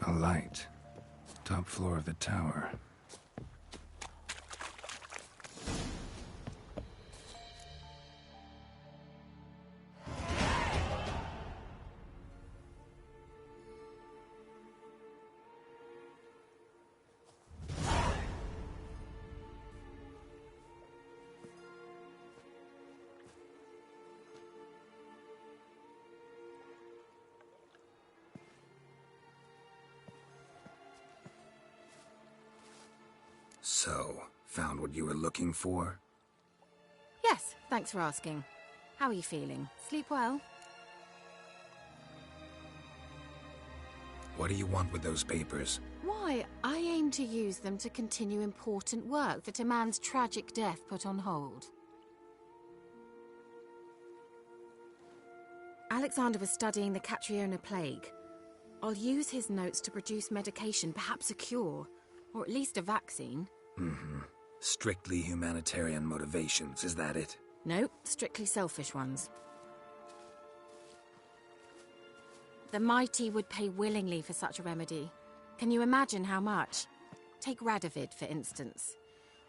A light. Top floor of the tower. So, found what you were looking for? Yes, thanks for asking. How are you feeling? Sleep well? What do you want with those papers? Why, I aim to use them to continue important work that a man's tragic death put on hold. Alexander was studying the Catriona plague. I'll use his notes to produce medication, perhaps a cure, or at least a vaccine. Mm-hmm. Strictly humanitarian motivations, is that it? No, strictly selfish ones. The mighty would pay willingly for such a remedy. Can you imagine how much? Take Radovid, for instance.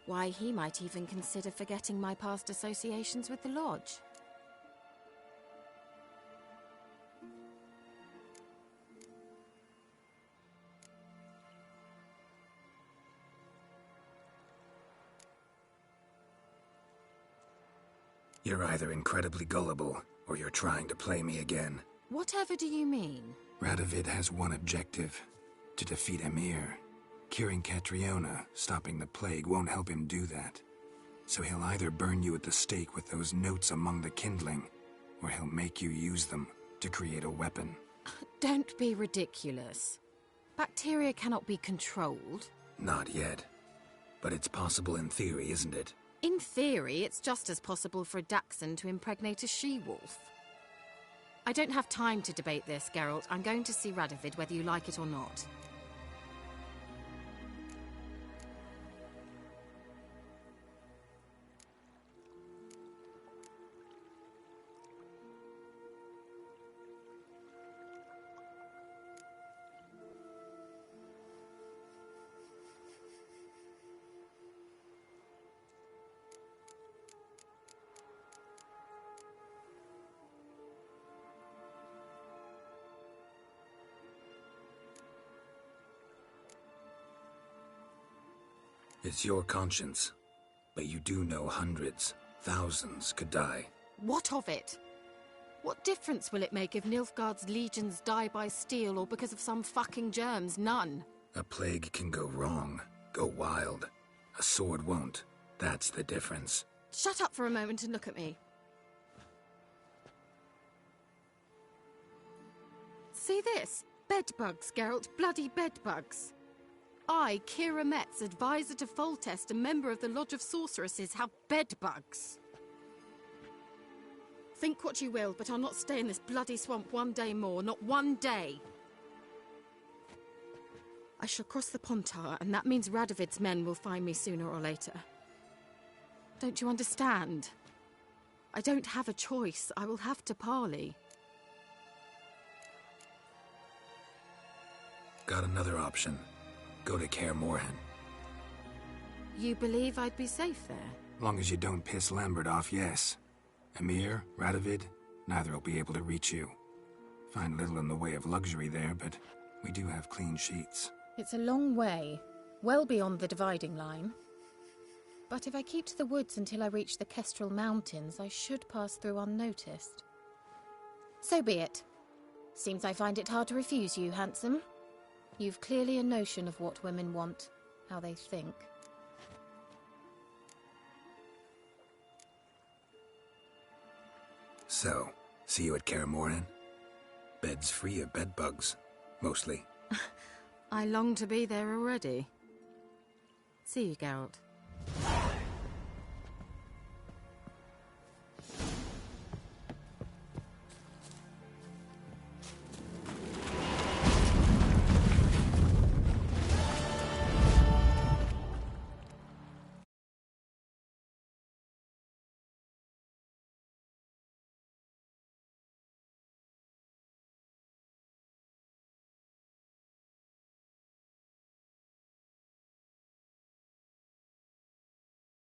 Why, he might even consider forgetting my past associations with the Lodge. You're either incredibly gullible, or you're trying to play me again. Whatever do you mean? Radovid has one objective. To defeat Emhyr. Curing Catriona, stopping the plague, won't help him do that. So he'll either burn you at the stake with those notes among the kindling, or he'll make you use them to create a weapon. Don't be ridiculous. Bacteria cannot be controlled. Not yet. But it's possible in theory, isn't it? In theory, it's just as possible for a Dachshund to impregnate a she-wolf. I don't have time to debate this, Geralt. I'm going to see Radovid whether you like it or not. It's your conscience. But you do know hundreds, thousands could die. What of it? What difference will it make if Nilfgaard's legions die by steel or because of some fucking germs? None. A plague can go wrong, go wild. A sword won't. That's the difference. Shut up for a moment and look at me. See this? Bedbugs, Geralt. Bloody bedbugs. I, Kira Metz, advisor to Foltest, a member of the Lodge of Sorceresses, have bedbugs. Think what you will, but I'll not stay in this bloody swamp one day more. Not one day. I shall cross the Pontar, and that means Radovid's men will find me sooner or later. Don't you understand? I don't have a choice. I will have to parley. Got another option. Go to Kaer Morhen. You believe I'd be safe there? Long as you don't piss Lambert off, yes. Emir, Radovid, neither will be able to reach you. Find little in the way of luxury there, but we do have clean sheets. It's a long way, well beyond the dividing line. But if I keep to the woods until I reach the Kestrel Mountains, I should pass through unnoticed. So be it. Seems I find it hard to refuse you, handsome. You've clearly a notion of what women want, how they think. So, see you at Kaer Morhen? Beds free of bedbugs, mostly. I long to be there already. See you, Geralt.